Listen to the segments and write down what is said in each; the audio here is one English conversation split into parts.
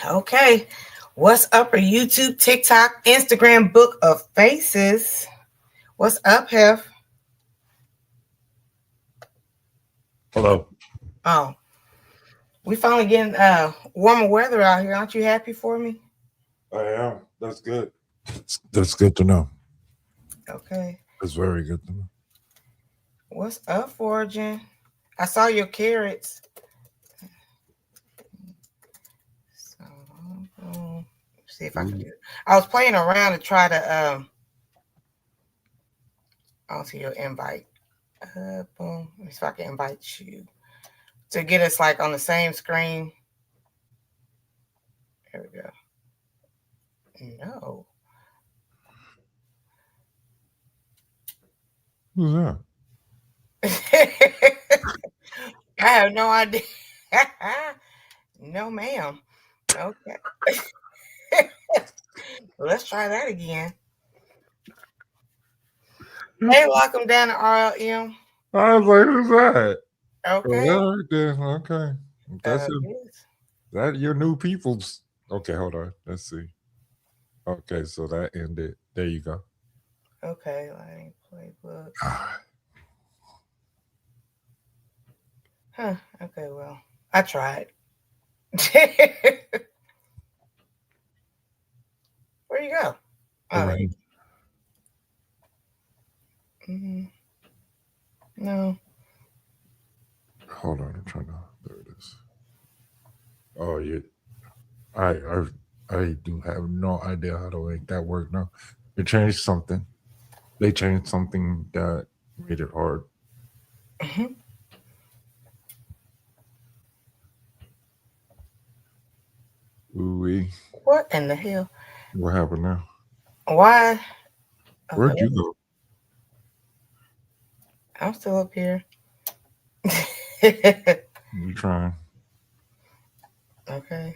Okay. What's up, or YouTube, TikTok, Instagram, Book of Faces? What's up, Hef? Hello. Oh, we finally getting warmer weather out here. Aren't you happy for me? I am. That's good. That's good to know. Okay. That's very good to know. What's up, Fortune? I saw your carrots. So, see if I can do it. I was playing around to try to I don't see your invite. Boom. Let me see if I can invite you to get us like on the same screen. There we go. No. Who's that? I have no idea. No, ma'am. Okay. Let's try that again. Hey, welcome down to RLM. I was like, who's that? Okay. Oh, right there. Okay. That's it. Yes. That your new people's. Okay, hold on. Let's see. Okay, so that ended. There you go. Okay. Like playbook. Ah, Huh. Okay. Well, I tried. Where you go? all Oh, there you right. go. No. Hold on. I'm trying to. There it is. Oh, yeah. I do have no idea how to make that work now. They changed something. They changed something that made it hard. Mhm. Ooh, What in the hell? what happened now? Why? Where'd Okay. you go? I'm still up here. You trying? Okay.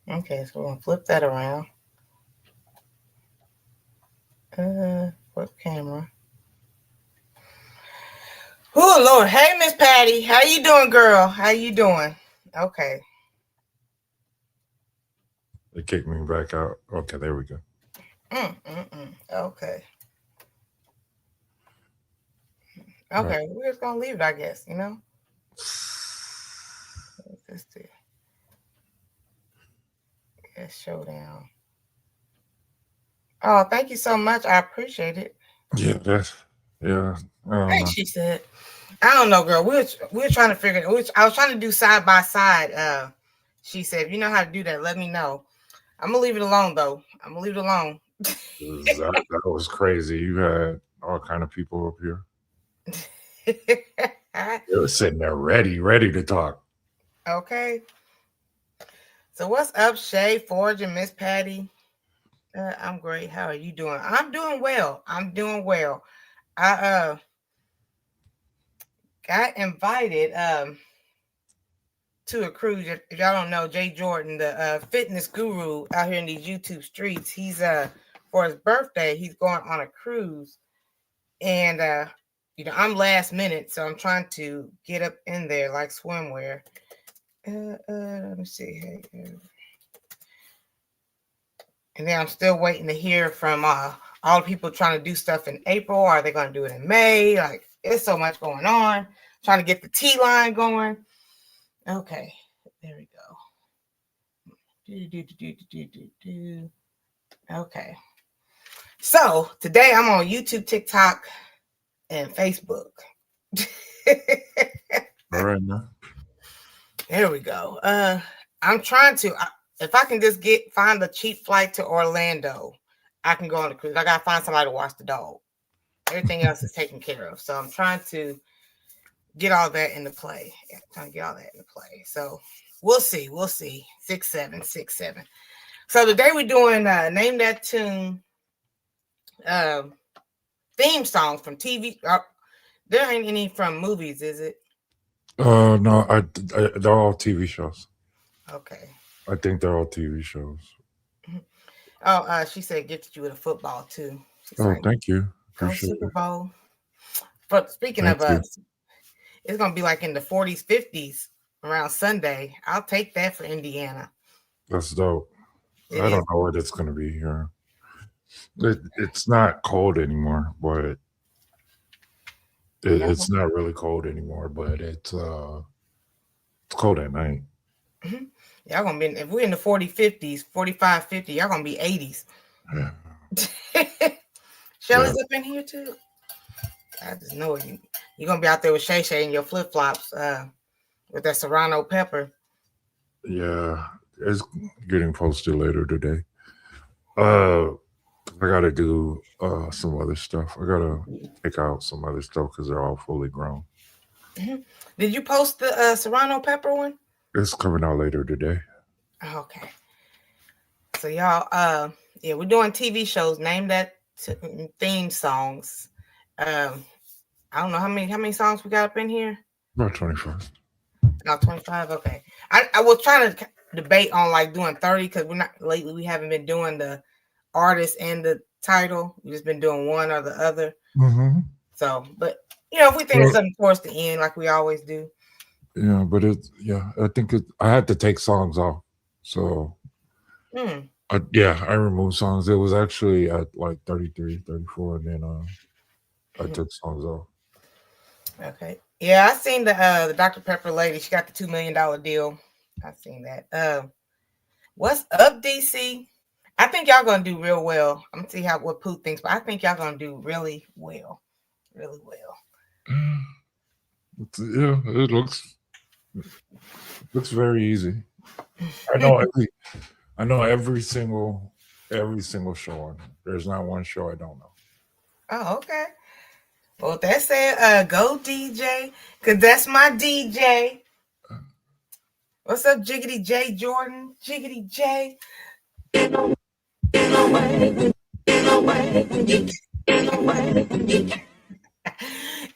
Okay. So we're gonna flip that around. Flip camera. Oh Lord. Hey, Miss Patty. How you doing, girl? How you doing? Okay. They kicked me back out. Okay, there we go. Okay. All right. Okay. We're just gonna leave it, I guess. Let's do showdown. Oh, thank you so much. I appreciate it. Yeah, that's yeah. I don't Hey, know. she said. I don't know, girl. We're trying to figure it. I was trying to do side by side. She said, if you know how to do that, let me know. I'm gonna leave it alone though. I'm gonna leave it alone. That was crazy. You had all kind of people up here. They were sitting there ready to talk. Okay. So what's up, Shay, Forge, and Miss Patty? I'm great. How are you doing? I'm doing well. I'm doing well. I got invited to a cruise. If y'all don't know, Jay Jordan, the fitness guru out here in these YouTube streets, he's for his birthday, he's going on a cruise. And I'm last minute, so I'm trying to get up in there like swimwear. Let me see. And then I'm still waiting to hear from all the people trying to do stuff in April. Are they going to do it in May? Like, it's so much going on. Trying to get the T line going. Okay, there we go. Okay. So today I'm on YouTube, TikTok, and Facebook. All right, man. There we go. I'm trying to. If I can just find a cheap flight to Orlando, I can go on the cruise. I gotta find somebody to watch the dog. Everything else is taken care of. So I'm trying to get all that into play. Yeah, trying to get all that into play. So we'll see. We'll see. 6-7. So today we're doing name that tune theme songs from TV. There ain't any from movies, is it? No, they're all TV shows. Okay. I think they're all TV shows. Oh, she said gifted you with a football too. She's Oh, like, thank you. go Appreciate Super it. Bowl. But speaking Thank of you. it's gonna be like in the 40s, 50s around Sunday. I'll take that for Indiana. That's dope. It I is. don't know what it's gonna be here. It's not cold anymore, but Yeah. it's not really cold anymore. But it's cold at night. Mhm. Y'all gonna be if we're in the 40, 50s, 45, 50, y'all gonna be 80s. Yeah. Shelly's up in here too. I just know it. You're gonna be out there with Shay Shay and your flip flops, with that serrano pepper. Yeah, it's getting posted later today. I gotta do some other stuff. I gotta take out some other stuff because they're all fully grown. Mhm. Did you post the serrano pepper one? It's coming out later today. Okay. So y'all, yeah, we're doing TV shows. Name that theme songs. I don't know how many songs we got up in here. About 25. No, 25. Okay. I was trying to debate on like doing 30 because we haven't been doing the artist and the title. We've just been doing one or the other. Mm-hmm. So, but if we think of something towards the end, like we always do. Yeah, but I think I had to take songs off. So I removed songs. It was actually at like 33, 34, and then I took songs off. Okay. Yeah, I seen the Dr. Pepper lady. She got the $2 million deal. I seen that. What's up, DC? I think y'all gonna do real well. I'm gonna see what Pooh thinks, but I think y'all gonna do really well. Really well. Yeah, it looks very easy. I know every single show on it. There's not one show I don't know. Oh, okay. Well, that said, go DJ, cause that's my DJ. What's up, Jiggity J Jordan? Jiggity J.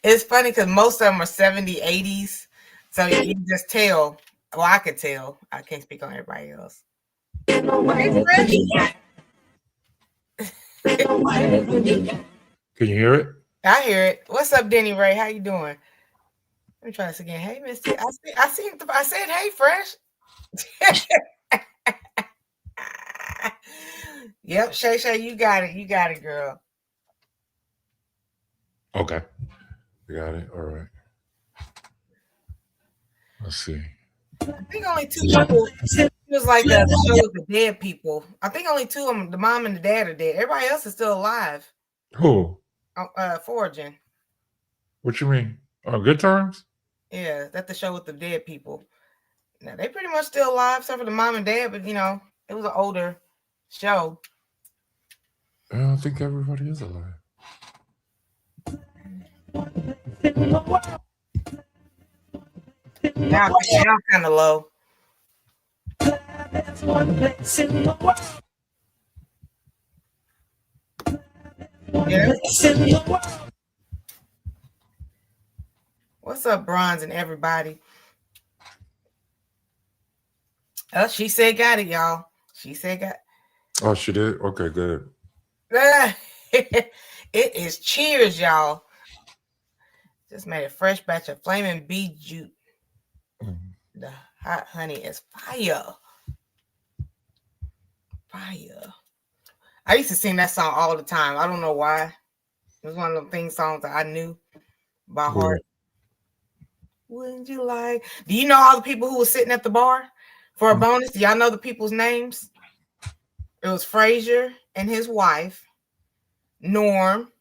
It's funny because most of them are 70s, 80s. So you can just tell. Well, I could tell. I can't speak on everybody else. Hey, Can you hear it? I hear it. What's up, Denny Ray? How you doing? Let me try this again. Hey, Misty. I said, hey, Fresh. Yep, Shay Shay, you got it. You got it, girl. Okay. You got it. All right. Let's see. I think only two people. It was like the show with the dead people. I think only two of them, the mom and the dad, are dead. Everybody else is still alive. Who? Foraging. What you mean? Good Times? Yeah, that's the show with the dead people. Now they pretty much still alive, except for the mom and dad. But it was an older show. I don't think everybody is alive. Now kind of low. Yeah. What's up, Bronze and everybody? She said got it, y'all. She said got. Oh, she did? Okay, good. It is cheers, y'all. Just made a fresh batch of flaming bee juice. The hot honey is fire. Fire. I used to sing that song all the time. I don't know why. It was one of the theme songs that I knew by heart. Wouldn't you like? Do you know all the people who were sitting at the bar for a bonus? Do y'all know the people's names? It was Frazier and his wife, Norm,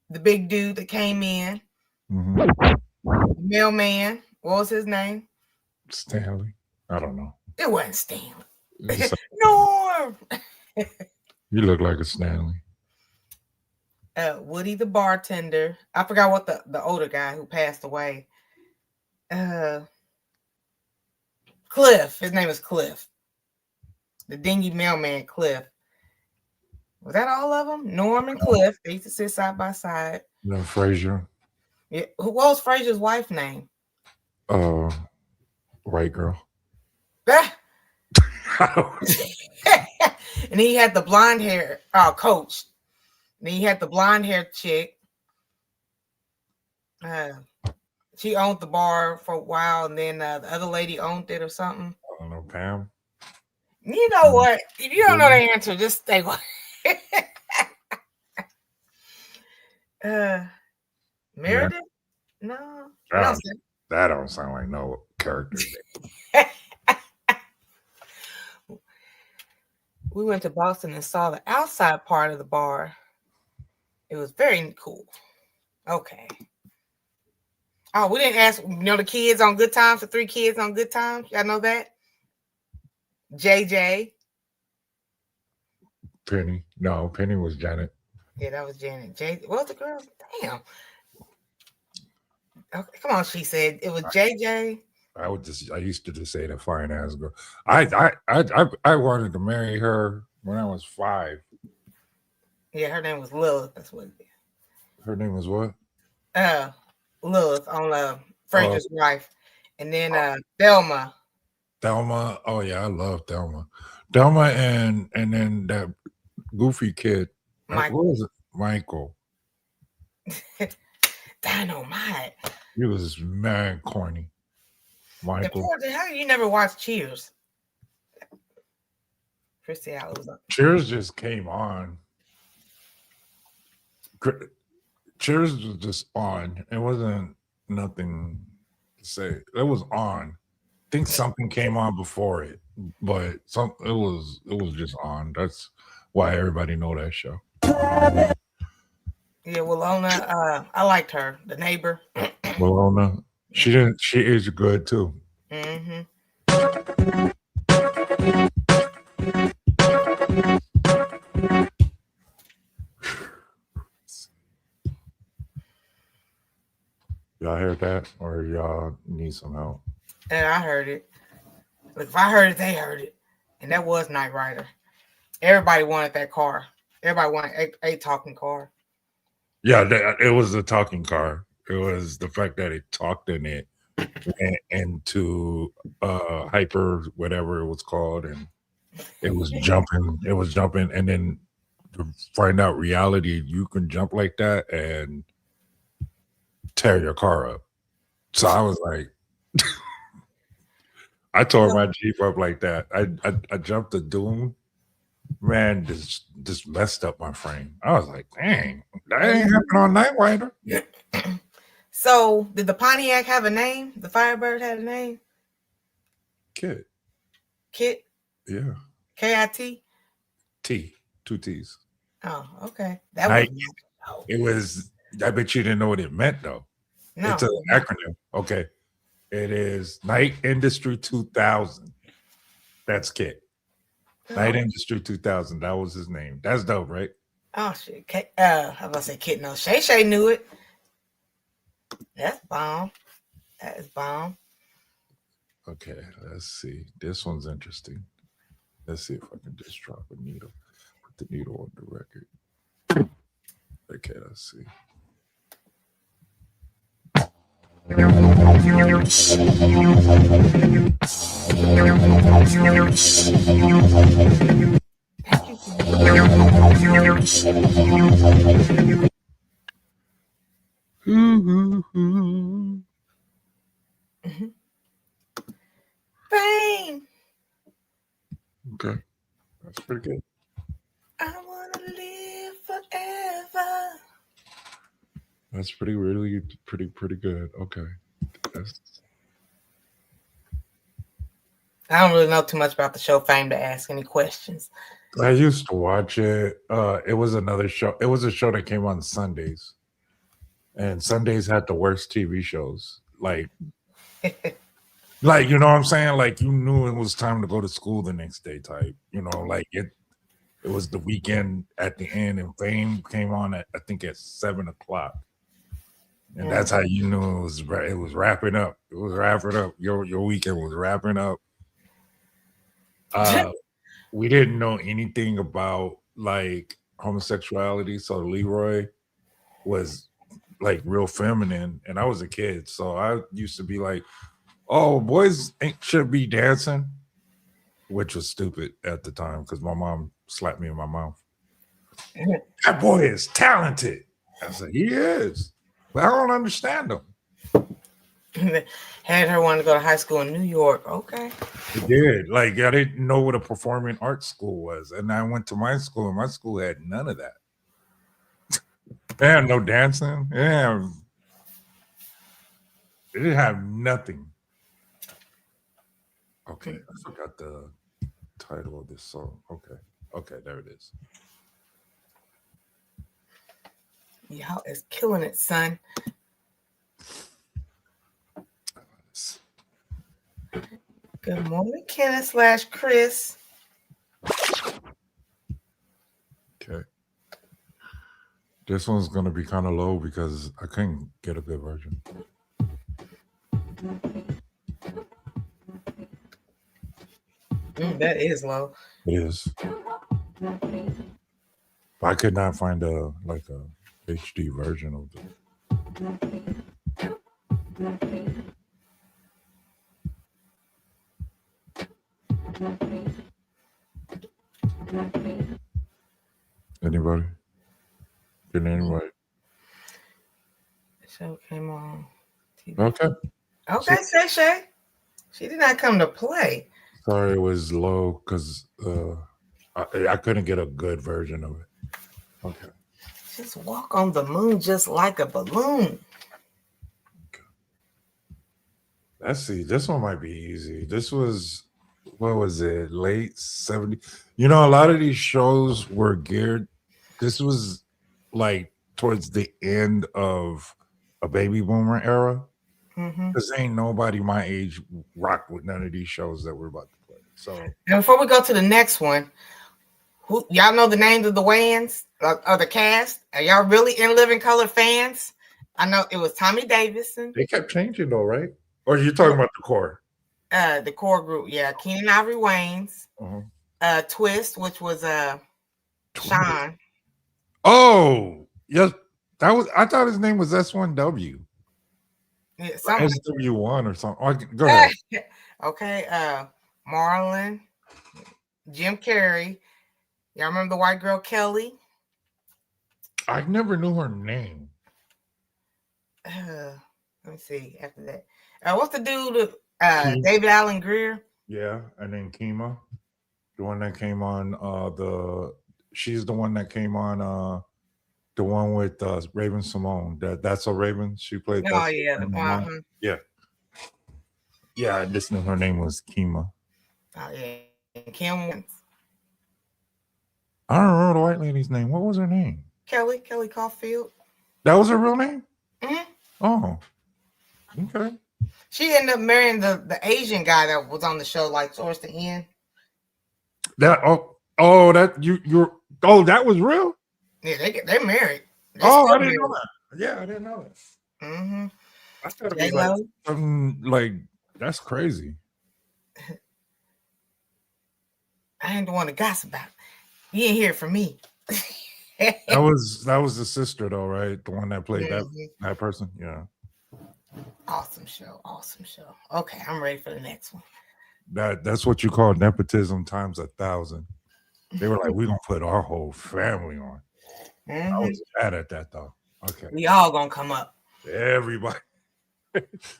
the big dude that came in, mailman. What was his name? Stanley. I don't know. It wasn't Stanley. Norm. You look like a Stanley. Woody the bartender. I forgot what the older guy who passed away. Cliff. His name is Cliff. The dingy mailman, Cliff. Was that all of them? Norm and Cliff. They used to sit side by side. No, Frazier. Yeah. What was Frazier's wife's name? White girl. And he had the blonde hair, Coach. And he had the blonde hair chick. She owned the bar for a while, and then the other lady owned it or something. I don't know, Pam. You know what? If you don't know the answer, just stay quiet. Meredith? No. That don't sound like no character. We went to Boston and saw the outside part of the bar. It was very cool. Okay. Oh, we didn't ask, the kids on Good Times, the 3 kids on Good Times. Y'all know that? JJ. Penny. No, Penny was Janet. Yeah, that was Janet. What was the girl? Damn. Okay, come on, she said. It was JJ. I used to just say the fine ass girl. I wanted to marry her when I was 5. Yeah, her name was Lilith. That's what it is. Her name was what? Lilith on Franklin's wife. And then Thelma. Thelma. Oh yeah, I love Thelma. Thelma and then that goofy kid. Michael. What was it? Michael. Dynamite. He was mad corny. Michael. How you never watched Cheers? Christy Alley. Cheers just came on. Cheers was just on. It wasn't nothing to say. It was on. I think something came on before it, but it was just on. That's why everybody know that show. Yeah, Willona. I liked her, the neighbor. Willona. She is good too. Mm-hmm. Y'all heard that, or y'all need some help? And I heard it. Look, if I heard it, they heard it, and that was Knight Rider. Everybody wanted that car. Everybody wanted a talking car. Yeah, it was a talking car. It was the fact that it talked in it and to hyper whatever it was called, and it was jumping. It was jumping, and then to find out reality, you can jump like that and tear your car up. So I was like, I tore my Jeep up like that. I jumped the dune. Man, just messed up my frame. I was like, dang, that ain't happening on Knight Rider. So, did the Pontiac have a name? The Firebird had a name? Kit. Kit? Yeah. K-I-T? T. 2 T's. Oh, okay. It was, I bet you didn't know what it meant, though. No. It's an acronym. Okay. It is Knight Industry 2000. That's Kit. Knight Industry 2000. That was his name. That's dope, right? Oh, shit. I was going to say Kit. No, Shay knew it. That's bomb. That is bomb. Okay, let's see. This one's interesting. Let's see if I can just drop a needle. Put the needle on the record. Okay, let's see. Fame. Okay, that's pretty good. I want to live forever. That's pretty good. Okay. I don't really know too much about the show Fame to ask any questions. I used to watch it. It was another show. It was a show that came on Sundays. And Sundays had the worst TV shows. Like, you know what I'm saying? Like, you knew it was time to go to school the next day type. You know, like it was the weekend at the end, and Fame came on at, I think, at 7:00. And that's how you knew it was wrapping up. It was wrapping up. Your weekend was wrapping up. We didn't know anything about like homosexuality, so Leroy was like real feminine, and I was a kid, so I used to be like, "Oh, boys should be dancing," which was stupid at the time because my mom slapped me in my mouth. That boy is talented. I said, "He is," but I don't understand him. Had her want to go to high school in New York. Okay. It did. Like I didn't know what a performing arts school was, and I went to my school, and my school had none of that. They had no dancing. Yeah, they didn't have nothing. Okay, I forgot the title of this song. Okay, there it is. Y'all is killing it, son. Good morning, Kenneth / Chris. Okay. This one's gonna be kind of low because I couldn't get a good version. That is low. It is. I could not find a HD version of it. Anybody? Can anybody? The show came on TV. Okay. Okay, Shay. She did not come to play. Sorry, it was low because I couldn't get a good version of it. Okay. Just walk on the moon just like a balloon. Okay. Let's see. This one might be easy. This was, what was it? Late 70s. You know, a lot of these shows were geared. This was like towards the end of a baby boomer era. Because ain't nobody my age rock with none of these shows that we're about to play. So, and before we go to the next one, who y'all know the names of the Wayans of the cast? Are y'all really In Living Color fans? I know it was Tommy Davidson. They kept changing though, right? Or you're talking about the core? The core group, yeah. Keenen Ivory Wayans, Twist, which was Sean. Oh, yes, that was. I thought his name was S1W. Yeah, SW1 or something. Oh, go ahead. Okay, Marlon, Jim Carrey. Y'all remember the white girl Kelly? I never knew her name. Let me see. After that, what's the dude? David Allen Greer. Yeah, and then Kima, the one that came on. She's the one that came on. The one with Raven Simone. That's a Raven. She played. Oh yeah. Yeah. Yeah, I just knew her name was Kima. Oh yeah, Kim. I don't remember the white lady's name. What was her name? Kelly Caulfield. That was her real name? Mm-hmm. Oh, okay. She ended up marrying the Asian guy that was on the show, like towards the end. That that was real? Yeah, they're married. I didn't know that. Yeah, I didn't know that. Mm-hmm. I thought it was like something like that's crazy. I ain't the one to gossip about. You ain't hear it from me. that was the sister though, right? The one that played that person. Yeah. Awesome show. Okay, I'm ready for the next one. That's what you call nepotism times 1,000. They were like, we're gonna put our whole family on. I was mad at that though. Okay. We all gonna come up. Everybody.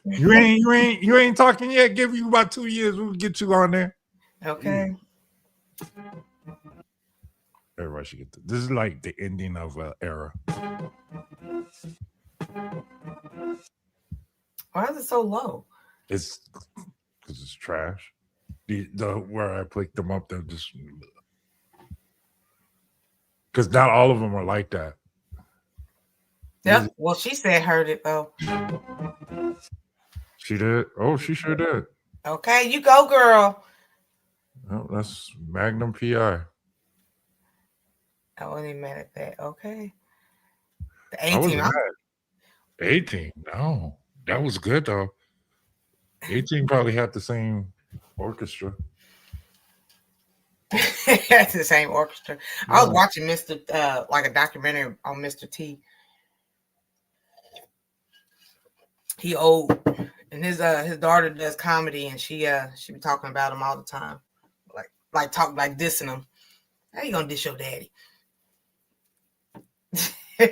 you ain't talking yet. Give you about 2 years. We'll get you on there. Okay. Everybody should get this is like the ending of an era. Why is it so low? It's because it's trash. The where I picked them up, they're just because not all of them are like that. Yep. Well, she said heard it though. She did. Oh, she sure did. Okay, you go, girl. Oh, that's Magnum PI. I wasn't even mad at that. Okay. The 18. 18. No, that was good though. 18 probably had the same orchestra. It's the same orchestra. Yeah. I was watching Mr. Like a documentary on Mr. T. He old, and his daughter does comedy, and she be talking about him all the time, like dissing him. How you gonna diss your daddy? How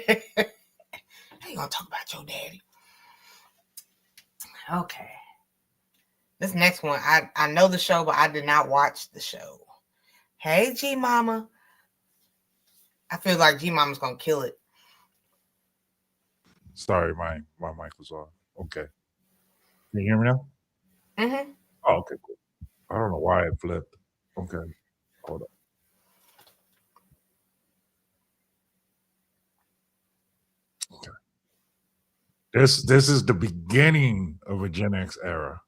you gonna talk about your daddy? Okay. This next one, I know the show, but I did not watch the show. Hey, G Mama. I feel like G Mama's gonna kill it. Sorry, my mic was off. Okay. Can you hear me now? Mm-hmm. Oh, okay, cool. I don't know why it flipped. Okay. Hold up. Okay. This is the beginning of a Gen X era.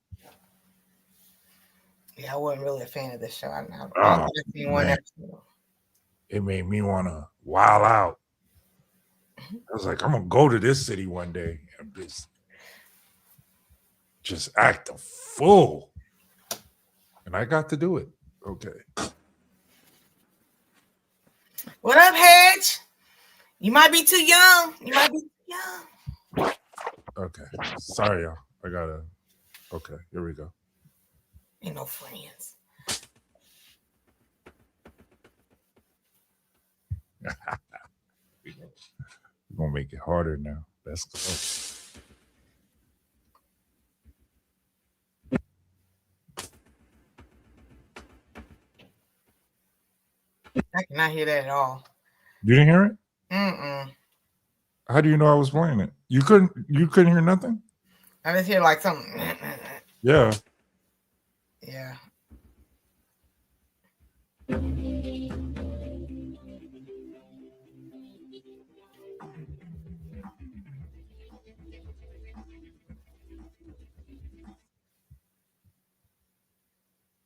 Yeah, I wasn't really a fan of this show. I Oh, seen one episode. It made me want to wild out. I was like, I'm gonna go to this city one day and just act a fool. And I got to do it. Okay. What up, Hedge? You might be too young. You might be too young. Okay. Sorry, y'all. I gotta. Okay, here we go. Ain't no friends. We're gonna make it harder now. Let's go. I cannot hear that at all. You didn't hear it? Mm-mm. How do you know I was playing it? You couldn't hear nothing? I just hear like something. Yeah. Yeah.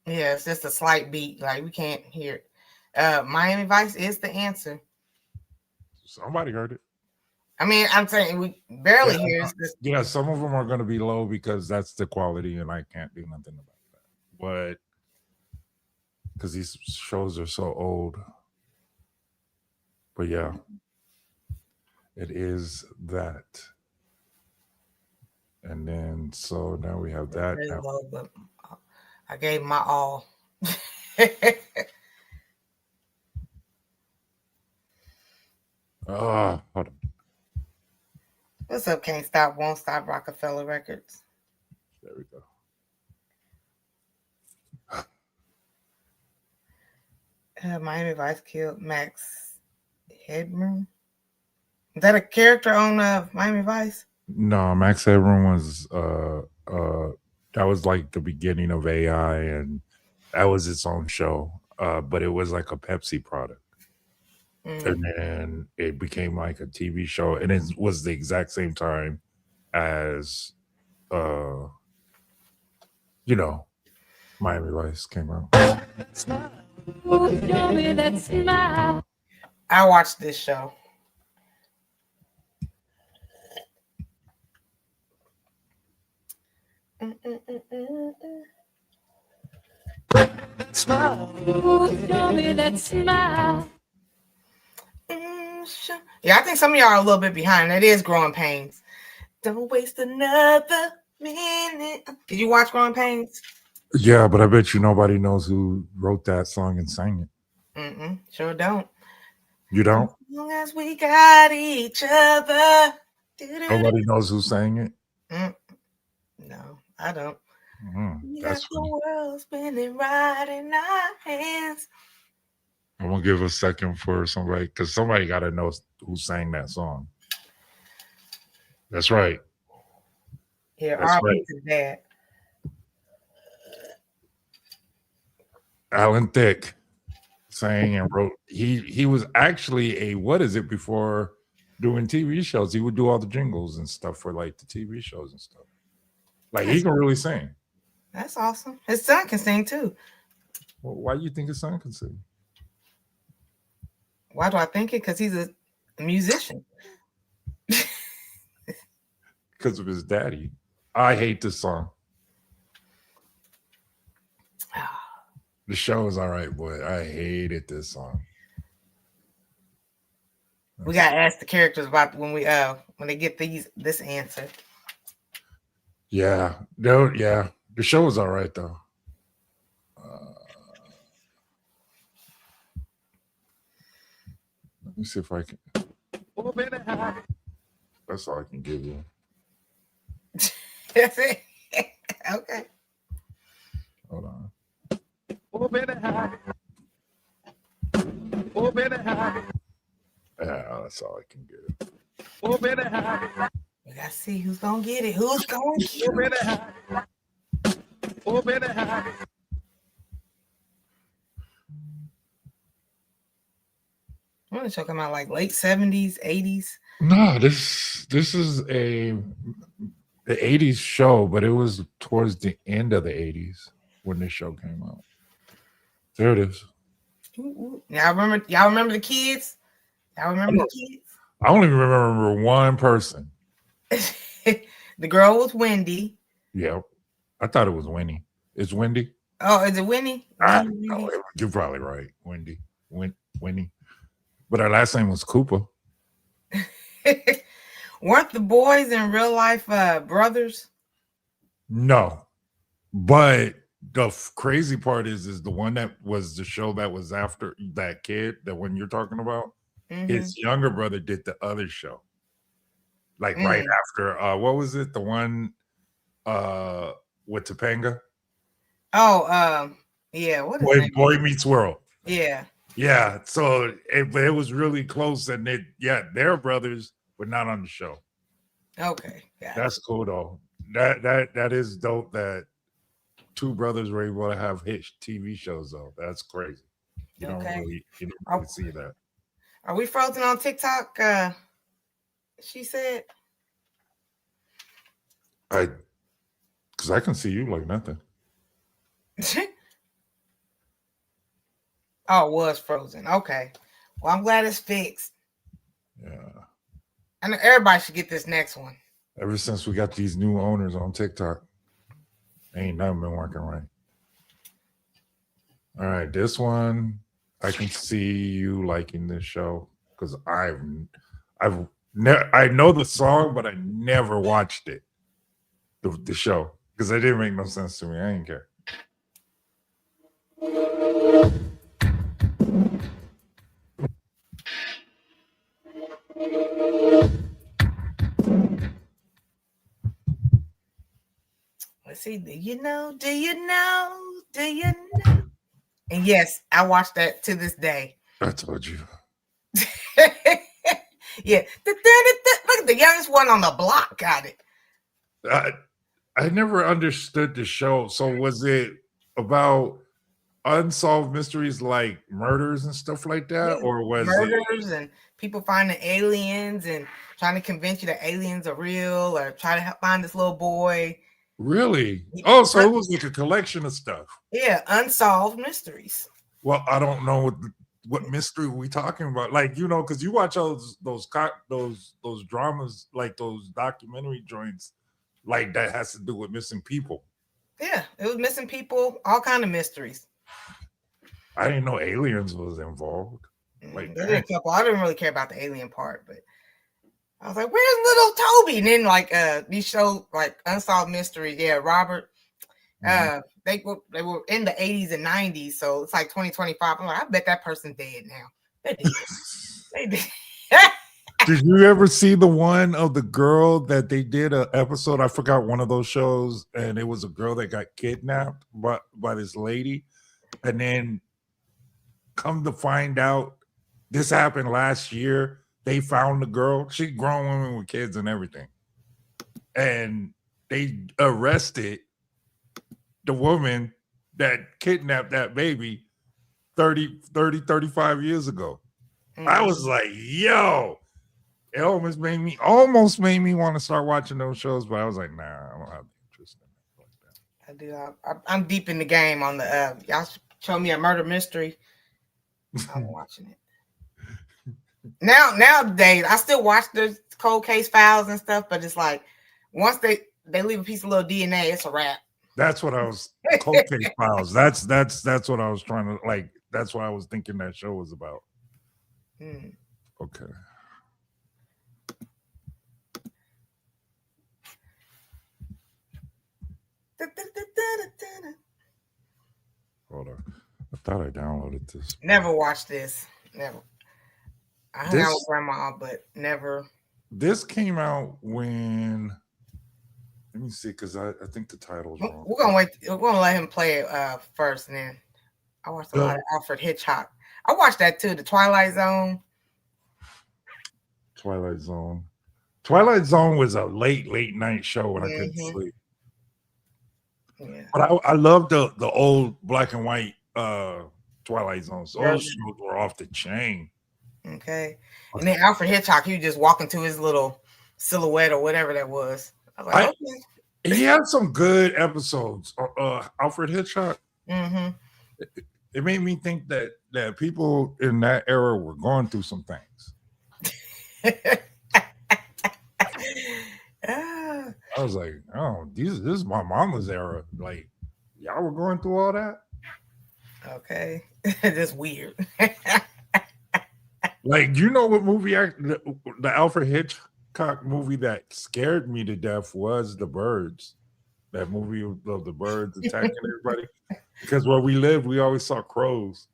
Yeah, it's just a slight beat. Like we can't hear it. Miami Vice is the answer. Somebody heard it. I mean, I'm saying we barely hear this. Yeah, some of them are going to be low because that's the quality, and I can't do nothing about that. But because these shows are so old. But yeah, it is that. And then so now we have that. Very low, but I gave my all. Hold on. What's up? Can't Stop, Won't Stop, Rockefeller Records. There we go. Miami Vice killed Max Headroom. Is that a character on Miami Vice? No, Max Headroom was that was like the beginning of AI, and that was its own show. But it was like a Pepsi product. And then it became like a TV show, and it was the exact same time as Miami Vice came out. I watched this show. Smile. Show me that smile. Yeah, I think some of y'all are a little bit behind. It is Growing Pains. Don't waste another minute. Did you watch Growing Pains? Yeah, but I bet you nobody knows who wrote that song and sang it. Sure don't. You don't? As long as we got each other. Nobody knows who sang it? No, I don't. That's the world spinning right in our hands. I'm gonna give a second for somebody, because somebody got to know who sang that song. That's right. Here, R.I.P. to that. Alan Thicke sang and wrote. He was actually before doing TV shows. He would do all the jingles and stuff for like the TV shows and stuff. Like he can really sing. That's awesome. His son can sing too. Well, why do you think his son can sing? Why do I think it? Because he's a musician. Because of his daddy. I hate this song. The show is all right, boy. I hated this song. We gotta ask the characters about when they get this answer. Yeah, the show is all right though. Let me see if I can. That's all I can give you. That's it. Okay. Hold on. Oh, baby, hi. Oh, baby, hi. Yeah, that's all I can get. Oh, baby, hi. We gotta see who's gonna get it. Who's gonna get Oh, baby, it? hi. Oh, baby, hi. What are you talking about? Like late 70s, 80s? No, this is the 80s show, but it was towards the end of the 80s when this show came out. There it is. Y'all remember the kids? Y'all remember the kids? I only remember one person. The girl was Wendy. Yeah. I thought it was Winnie. It's Wendy. Oh, is it Winnie? No, you're probably right. Wendy. Winnie. But her last name was Cooper. Weren't the boys in real life brothers? No. But the crazy part is the one that was the show that was after that kid, the one you're talking about, his younger brother did the other show. Like right after what was it? The one with Topanga? Oh, yeah. What is Boy Meets World. Yeah. Yeah. So it was really close, and they're brothers, but not on the show. Okay. That's cool though. That is dope that two brothers were able to have hit TV shows though. That's crazy. You don't really see that. Are we frozen on TikTok? She said. Because I can see you like nothing. Oh, it was frozen. Okay. Well, I'm glad it's fixed. Yeah. I know everybody should get this next one. Ever since we got these new owners on TikTok, ain't nothing been working right. All right, this one I can see you liking this show because I know the song, but I never watched it. The show because it didn't make no sense to me. I didn't care. Let's see. Do you know? And yes, I watched that to this day. I told you. Yeah. Look at the youngest one on the block got it. I never understood the show. So was it about unsolved mysteries like murders and stuff like that? Or was murders and people finding aliens and trying to convince you that aliens are real or try to help find this little boy? Really? Oh, so it was like a collection of stuff. Yeah, unsolved mysteries. Well, I don't know what mystery we talking about. Like, because you watch those dramas, like those documentary joints, like that has to do with missing people. Yeah, it was missing people, all kind of mysteries. I didn't know aliens was involved. Like, there's a couple. I didn't really care about the alien part, but I was like, "Where's little Toby?" And then like these shows like Unsolved Mysteries. Yeah, Robert. They were in the 80s and 90s, so it's like 2025. I'm like, I bet that person's dead now. They did. Did you ever see the one of the girl that they did an episode? I forgot one of those shows, and it was a girl that got kidnapped by this lady, and then come to find out this happened last year. They found the girl. She grown woman with kids and everything. And they arrested the woman that kidnapped that baby 35 years ago. I was like, yo, it almost made me want to start watching those shows, but I was like, nah, I don't have interest in it like that. I do. I'm deep in the game on the y'all show me a murder mystery. I'm watching it. Nowadays, I still watch the cold case files and stuff, but it's like once they leave a piece of little DNA, it's a wrap. That's what I was cold case files. That's what I was trying to like. That's what I was thinking that show was about. Okay. Hold on. I thought I downloaded this. Never watched this. Never. I hung out with grandma, but never. This came out when Let me see, because I think the title's wrong. We're gonna wait. We're gonna let him play it first, and then I watched a lot of Alfred Hitchcock. I watched that too. The Twilight Zone. Twilight Zone. Twilight Zone was a late night show when I couldn't sleep. Yeah. But I love the old black and white Twilight Zones. Those shows were off the chain. Okay. And then Alfred Hitchcock, he was just walking to his little silhouette or whatever that was. I was like, okay. He had some good episodes. Alfred Hitchcock. Mm-hmm. It made me think that people in that era were going through some things. I was like, oh, this is my mama's era. Like, y'all were going through all that? Okay. That's weird. Like, you know what movie, the Alfred Hitchcock movie that scared me to death was The Birds. That movie of the birds attacking everybody. Because where we lived, we always saw crows.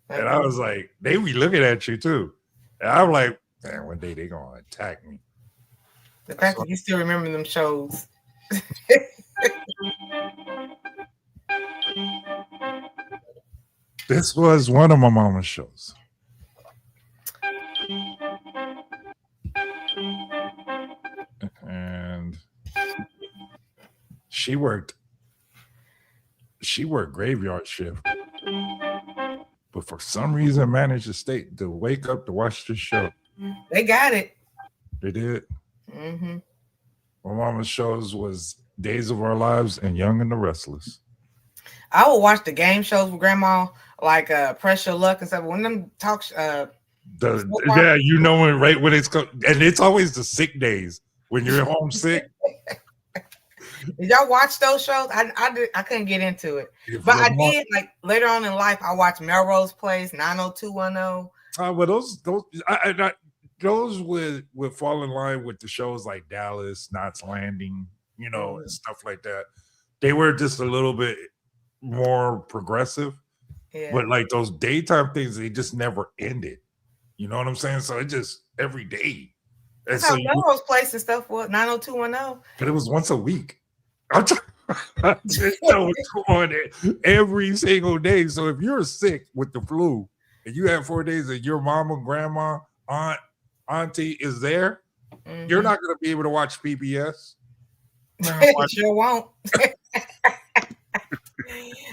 And I was like, they be looking at you too. And I'm like, man, one day they gonna attack me. The fact that you still remember them shows. This was one of my mama's shows. And she worked graveyard shift. But for some reason managed to wake up to watch this show. They got it. They did. Mm-hmm. My mama's shows was Days of Our Lives and Young and the Restless. I would watch the game shows with grandma, like Press Your Luck and stuff. When them talk, yeah, you know when it's and it's always the sick days when you're homesick. Did y'all watch those shows? I couldn't get into it, but I did. Like later on in life, I watched Melrose Place, 90210. But those would fall in line with the shows like Dallas, Knots Landing, and stuff like that. They were just a little bit more progressive, but like those daytime things, they just never ended. You know what I'm saying? So it just every day. And that's how Melrose Place and stuff was 90210. But it was once a week. I'm just on it every single day. So if you're sick with the flu and you have 4 days and your mama, grandma, auntie is there, you're not going to be able to watch PBS. Sure won't.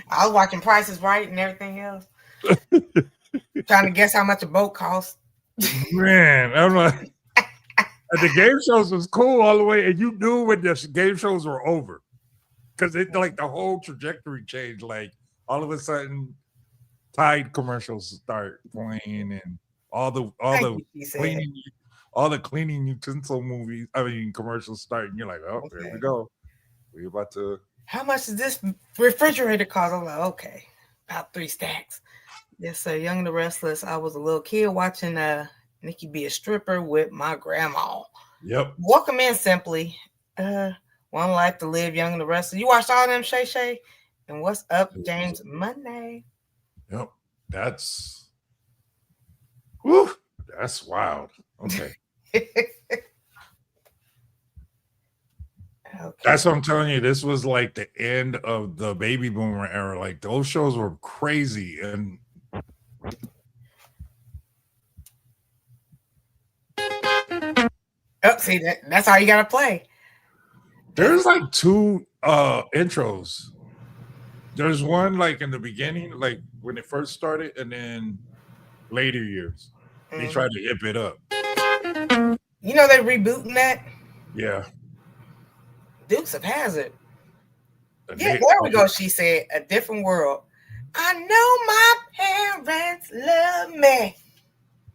I was watching Price is Right and everything else. Trying to guess how much a boat costs. Man, I'm like, the game shows was cool all the way, and you knew when the game shows were over. Because it like the whole trajectory changed. Like all of a sudden, Tide commercials start playing, and all the cleaning utensil commercials start, and you're like, oh, there we go. We about to. How much does this refrigerator cost? I'm like, okay, about 3 stacks. Yes, sir. Young and the Restless. I was a little kid watching Nikki be a stripper with my grandma. Yep. Welcome in, Simply. One Life to Live, Young and the Restless. You watched all them, Shay Shay? And What's Up, James Monday? Yep. That's wild. Okay. Okay. That's what I'm telling you. This was like the end of the baby boomer era. Like those shows were crazy. And see that's how you gotta play. There's like 2 intros. There's one like in the beginning, like when it first started, and then later years. They tried to hip it up. You know they're rebooting that? Yeah. Dukes of Hazzard. Yeah, there we go. She said, A Different World. I know my parents love me.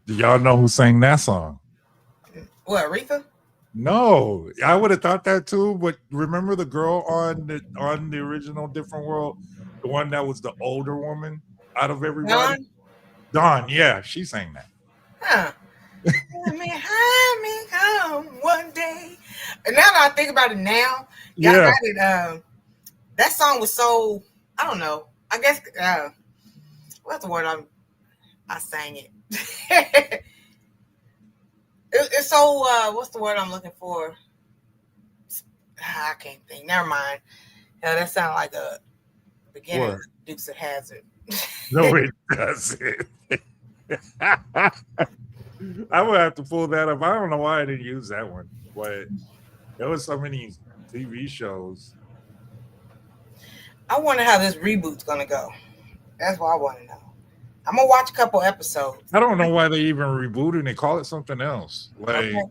Do y'all know who sang that song? What, Aretha? No, I would have thought that too. But remember the girl on the original Different World, the one that was the older woman out of everybody. Dawn, yeah, she sang that. Huh? Let me come one day. And now that I think about it now, y'all got it. That song was so, I don't know. I guess what's the word I sang it. It's so what's the word I'm looking for? I can't think. Never mind. Hell, that sounds like a beginning What? of Dukes of Hazzard. No, it doesn't. I would have to pull that up. I don't know why I didn't use that one, but there was so many TV shows. I wonder how this reboot's gonna go. That's what I want to know. I'm gonna watch a couple episodes. I don't know why they even rebooted. They call it something else. Like Okay.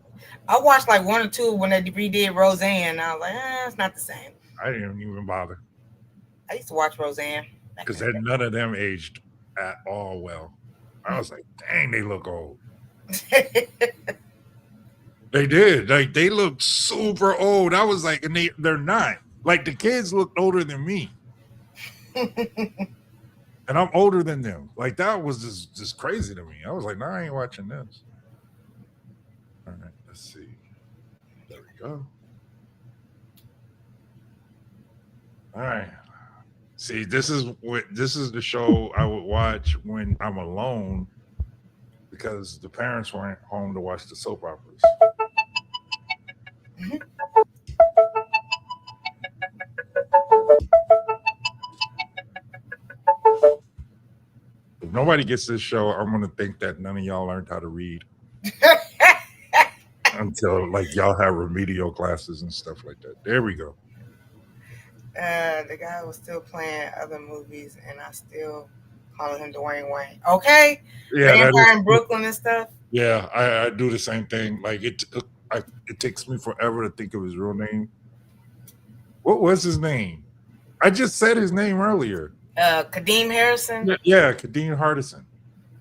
I watched like one or two when they redid Roseanne. And I was like, it's not the same. I didn't even bother I used to watch Roseanne because none of them aged at all well. I was like, dang, they look old. They did. Like they looked super old. I was like, and they're not. Like the kids looked older than me. And I'm older than them. Like that was just crazy to me. I was like, nah, I ain't watching this. All right, let's see. There we go. All right. See, this is the show I would watch when I'm alone because the parents weren't home to watch the soap operas. If nobody gets this show, I'm gonna think that none of y'all learned how to read until like y'all have remedial classes and stuff like that. There we go. The guy was still playing other movies, and I still call him Dwayne Wayne. Okay, Yeah, Vampire in Brooklyn and stuff. Yeah, I do the same thing. Like it takes me forever to think of his real name. What was his name? I just said his name earlier. Kadeem Harrison. Yeah, Kadeem Hardison.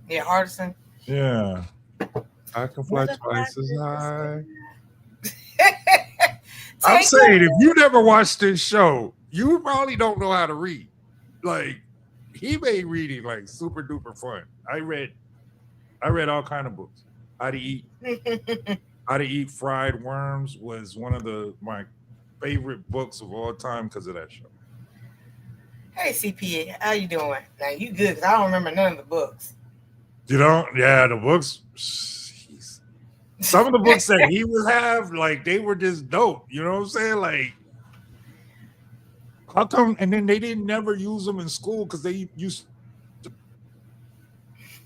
Yeah, Hardison. Yeah, I can fly twice as high. I'm saying, if you never watched this show, you probably don't know how to read. Like, he made reading like super duper fun. I read all kind of books. How to eat fried worms was one of my favorite books of all time because of that show. Hey CPA, how you doing? Now you good? Cause I don't remember none of the books. You know, yeah, the books. Jeez. Some of the books that he would have, like they were just dope. You know what I'm saying? Like, how come? And then they didn't never use them in school because they used.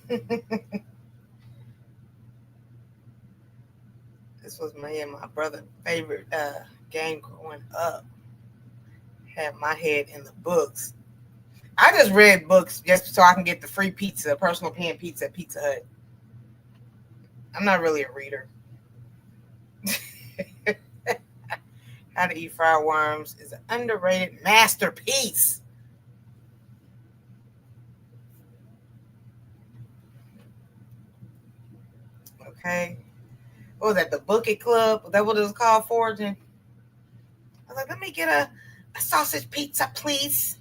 This was me and my brother's favorite game growing up. Had my head in the books. I just read books just so I can get the free pizza, personal pan pizza at Pizza Hut. I'm not really a reader. How to Eat Fried Worms is an underrated masterpiece. Okay. What was that? The Bucket Club? Was that what it was called, Foraging? I was like, let me get a sausage pizza, please.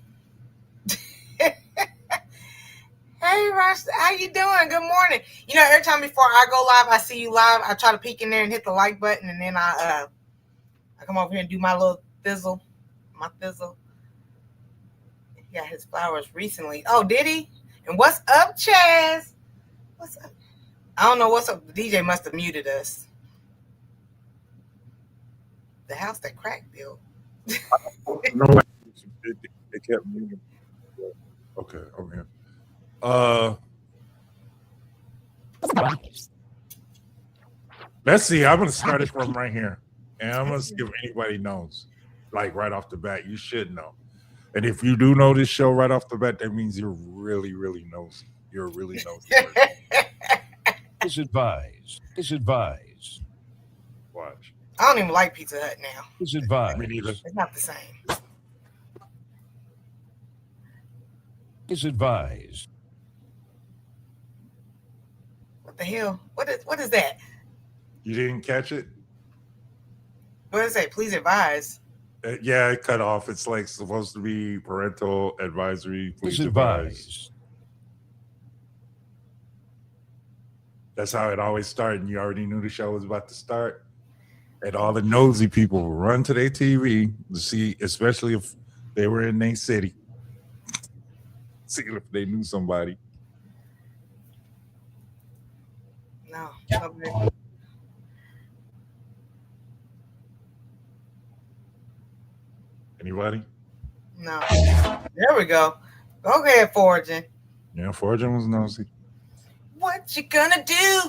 Hey, Ross, how you doing? Good morning. You know, every time before I go live, I see you live. I try to peek in there and hit the like button, and then I come over here and do my little thizzle. My thizzle. He got his flowers recently. Oh, did he? And what's up, Chaz? What's up? I don't know what's up. The DJ must have muted us. The house that crack built. No, they kept muting. Okay, over here. Let's see. I'm gonna start it from right here, and I'm gonna see if anybody knows. Like right off the bat, you should know. And if you do know this show right off the bat, that means you're really, really nosy. You're really nosy. Disadvised. Disadvised. Watch. I don't even like Pizza Hut now. Disadvised. Me neither. It's not the same. Disadvised. What the hell? What is that? You didn't catch it? What does it say? Please advise. Yeah, it cut off. It's like supposed to be parental advisory. Please advise. Disadvised. That's how it always started. And you already knew the show was about to start. And all the nosy people will run to their TV to see, especially if they were in their city, see if they knew somebody. No. Anybody? No. There we go. Go ahead, Fortune. Yeah, Fortune was nosy. What you gonna do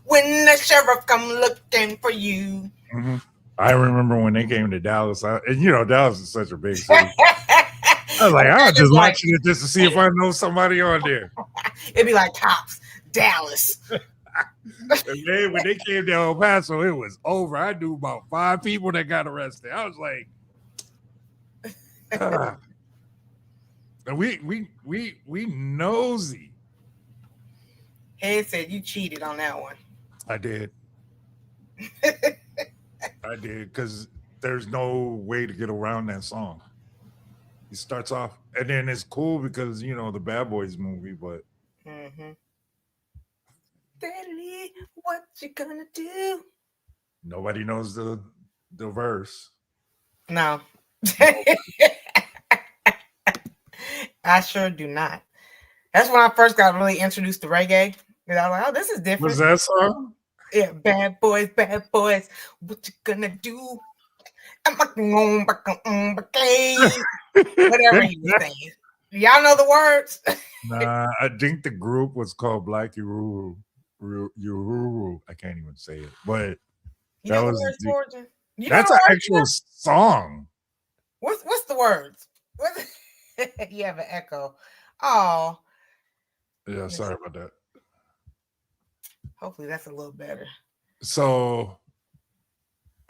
when the sheriff come looking for you? Mm-hmm. I remember when they came to Dallas, and Dallas is such a big city. I was like, I was just watching it just to see if I know somebody on there. It'd be like Tops, Dallas. And then when they came to El Paso, it was over. I knew about 5 people that got arrested. I was like, and we nosy. Head said you cheated on that one. I did. I did, because there's no way to get around that song. It starts off, and then it's cool because the Bad Boys movie, but Daddy, what you gonna do? nobody knows the verse. No. I sure do not. That's when I first got really introduced to reggae. And I was like, oh, this is different. Was that song? Yeah, bad boys, what you gonna do? I'm whatever he was saying. Y'all know the words? Nah, I think the group was called Black Uhuru. I can't even say it, but You know the words, Fortune? That's an actual song. What's the words? You have an echo. Oh. Yeah, sorry about that. Hopefully that's a little better. So,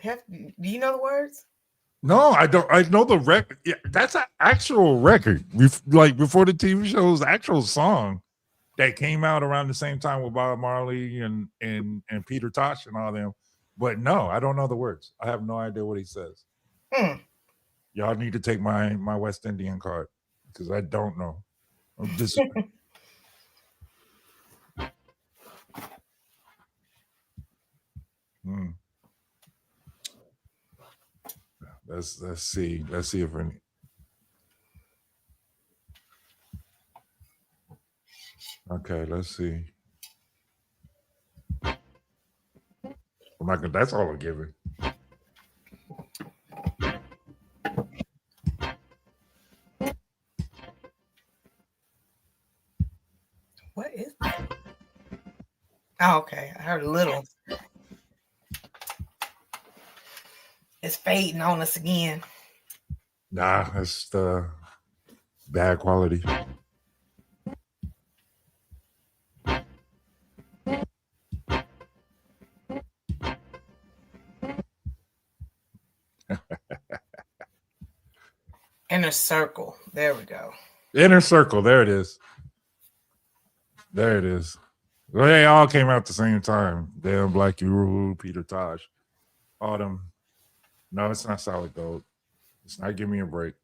do you know the words? No, I don't. I know the record. Yeah, that's an actual record. Like before the TV show, was an actual song that came out around the same time with Bob Marley and Peter Tosh and all them. But no, I don't know the words. I have no idea what he says. Y'all need to take my West Indian card because I don't know. I'm just. Let's see. Let's see if any. Okay, let's see. I'm not gonna. That's all I'm giving. What is that? Oh, okay. I heard a little. It's fading on us again. Nah, that's the bad quality. Inner Circle. There we go. Inner Circle. There it is. There it is. Well, they all came out at the same time. Damn, Black Uhuru, Peter Tosh, all them. No, it's not Solid Gold. It's not Give Me a Break.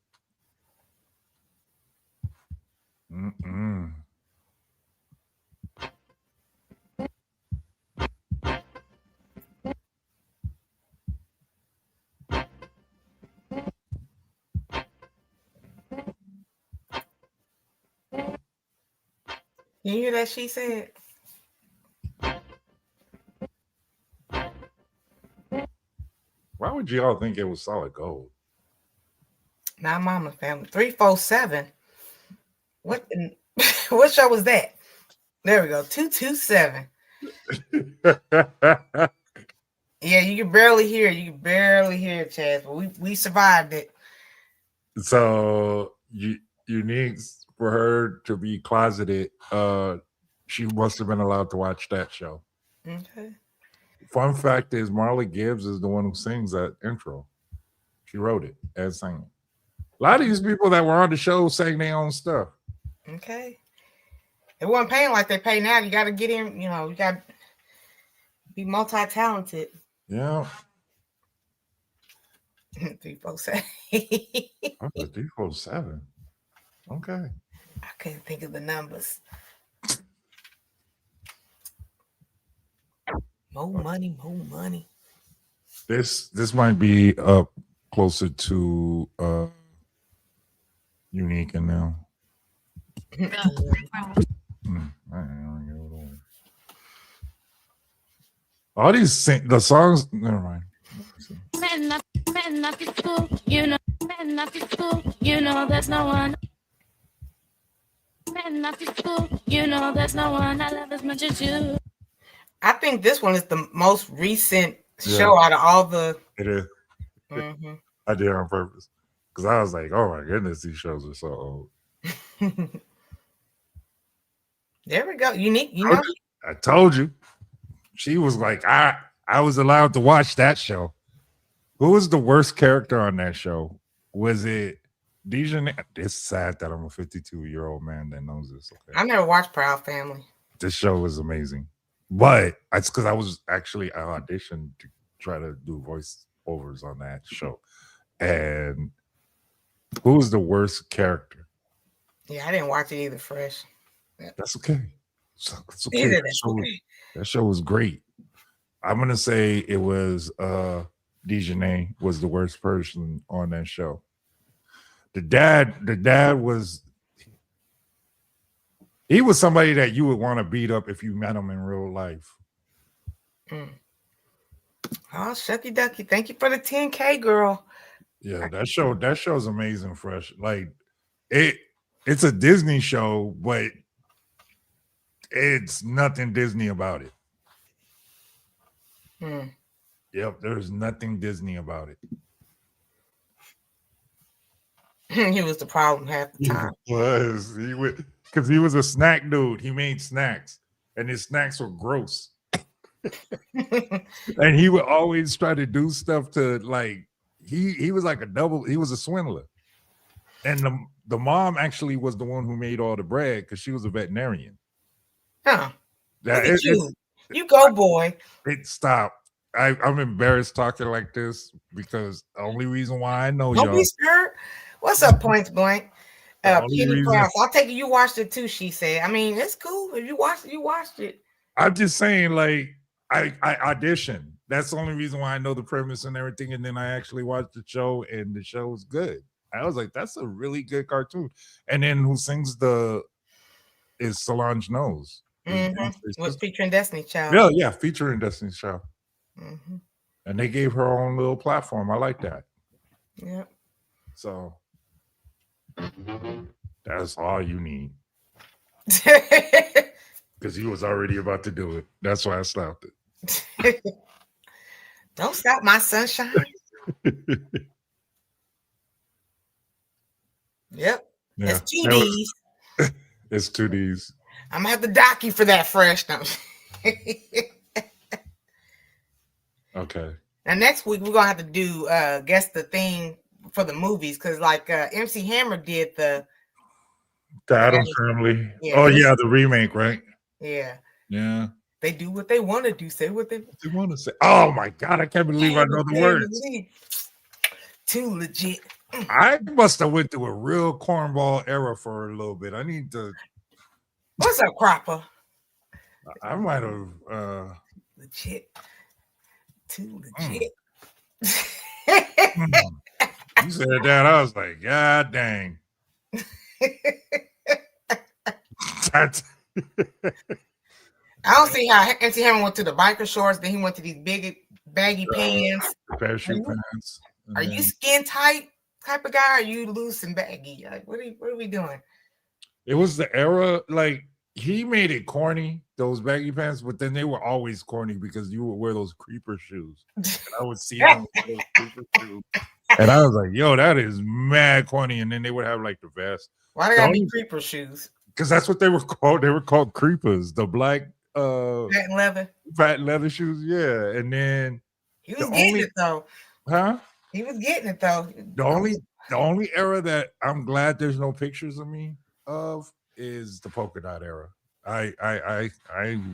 You hear that she said? Why would y'all think it was Solid Gold? Now Mama Family. 347. What what show was that? There we go. 227. Yeah, you can barely hear it. You can barely hear it, Chaz, but we survived it. So unique for her to be closeted. She must have been allowed to watch that show. Okay. Fun fact is Marley Gibbs is the one who sings that intro. She wrote it and sang it. A lot of these people that were on the show sang their own stuff. Okay. They weren't paying like they pay now. You got to get in, you got to be multi-talented. Yeah. 347. 347. Okay. I couldn't think of the numbers. More money, more money. This might be up closer to Unique and now. All these the songs. Never mind. And not to school, you know there's no one. And not to school, you know there's no one I love as much as you. I think this one is the most recent Yeah. show out of all the. It is. Mhm. I did it on purpose because I was like, "Oh my goodness, these shows are so old." There we go. Unique. You know, I told you. She was like, I was allowed to watch that show. Who was the worst character on that show? Was it Dejanay? It's sad that I'm a 52-year-old man that knows this. Okay. I never watched Proud Family. This show was amazing. But it's because I auditioned to try to do voiceovers on that show. And who was the worst character? Yeah, I didn't watch it either. Fresh. That's okay. That's okay. Either That show was great. I'm gonna say it was Dejanay was the worst person on that show. The dad was he was somebody that you would want to beat up if you met him in real life. Oh, shucky ducky. Thank you for the 10K, girl. Yeah, that show's amazing, Fresh. Like it's a Disney show, but it's nothing Disney about it. Yep, there's nothing Disney about it. He was the problem half the time. He would because he was a snack dude. He made snacks, and his snacks were gross. And he would always try to do stuff to like he was like he was a swindler. And the mom actually was the one who made all the bread because she was a veterinarian. Huh. That Look at you go, boy. It stopped. I'm embarrassed talking like this because the only reason why I know Don't y'all. be scared. What's up, Points Blank? The only Kitty reason- Cross. I'll take it. You watched it too, she said. I mean, it's cool. If you watched it, you watched it. I'm just saying, like, I auditioned. That's the only reason why I know the premise and everything. And then I actually watched the show, and the show was good. I was like, that's a really good cartoon. And then who sings is Solange Knowles. Was featuring Destiny Child. Yeah, featuring Destiny's Child. And they gave her own little platform. I like that. Yeah. So that's all you need. Because he was already about to do it. That's why I stopped it. Don't stop my sunshine. Yep. Yeah. It's 2Ds. It's 2Ds. I'm gonna have to dock you for that, Fresh. No. Okay. Now next week we're gonna have to do guess the thing for the movies because like MC Hammer did the Addams Family. Yeah. Oh yeah, the remake, right? Yeah. They do what they want to do. Say what they want to say. Oh my god, I can't believe I know the words. Too legit. I must have went through a real cornball era for a little bit. I need to. What's up, Cropper? I might have. Legit. Too legit. You said that, I was like, God dang. That's. I don't see how MC Hammer went to the biker shorts, then he went to these big baggy pants. Parachute pants. Are you skin tight type of guy? Or are you loose and baggy? Like, what are we doing? It was the era, like he made it corny, those baggy pants, but then they were always corny because you would wear those creeper shoes. And I would see them with those creeper shoes. And I was like, yo, that is mad corny. And then they would have like the vest. Why they gotta be creeper shoes? Because that's what they were called. They were called creepers, the black patent leather shoes. Yeah. And then he was getting it though. Huh? He was getting it though. The only era that I'm glad there's no pictures of me of is the polka dot era. I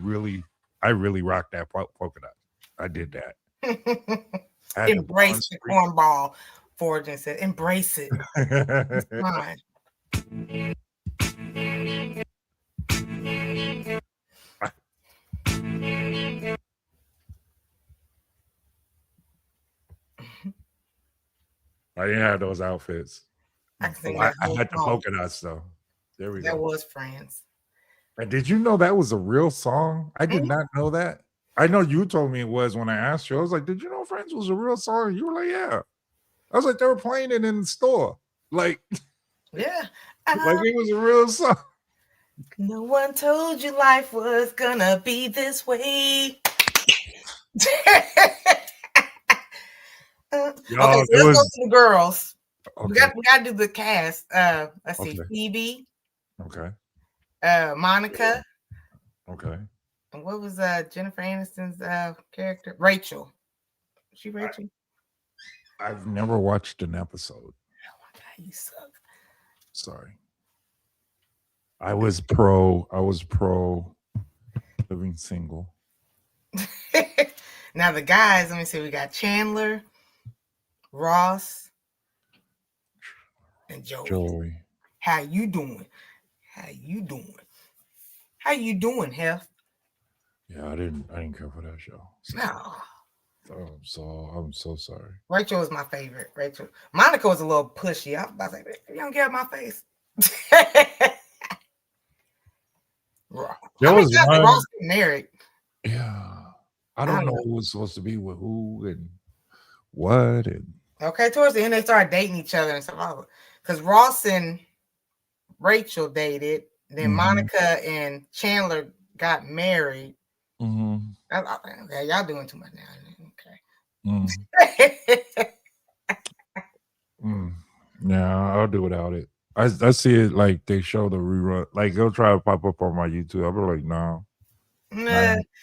really rocked that polka dot. I did that. Embrace the cornball. Fortune said, embrace it. It's fine. I didn't have those outfits. I had the polka dots though. There we go. That was Friends. And did you know that was a real song? I did not know that. I know you told me it was when I asked you. I was like, did you know Friends was a real song? You were like, yeah. I was like, they were playing it in the store. Like Yeah. it was a real song. No one told you life was gonna be this way. Okay, so let's go to the girls. Okay. We gotta do the cast. Let's see, Okay. Phoebe, Okay. Monica, Okay. and what was Jennifer Aniston's character? Rachel. Was she Rachel? I've never watched an episode. Oh my god, you suck. Sorry. I was pro living single. Now the guys, let me see. We got Chandler, Ross, and Joey. How you doing? How you doing? How you doing, Hef? Yeah, I didn't care for that show. No. I'm so sorry. Rachel was my favorite. Rachel. Monica was a little pushy. I was about to say, you don't get out my face. There was one. Ross married. Yeah. I don't know who was supposed to be with who and what. And okay, towards the end, they started dating each other and stuff. Because Ross and Rachel dated. Then Monica and Chandler got married. Okay, y'all doing too much now. Okay. Yeah, I'll do without it. I see it like they show the rerun. Like they'll try to pop up on my YouTube. I'll be like, no,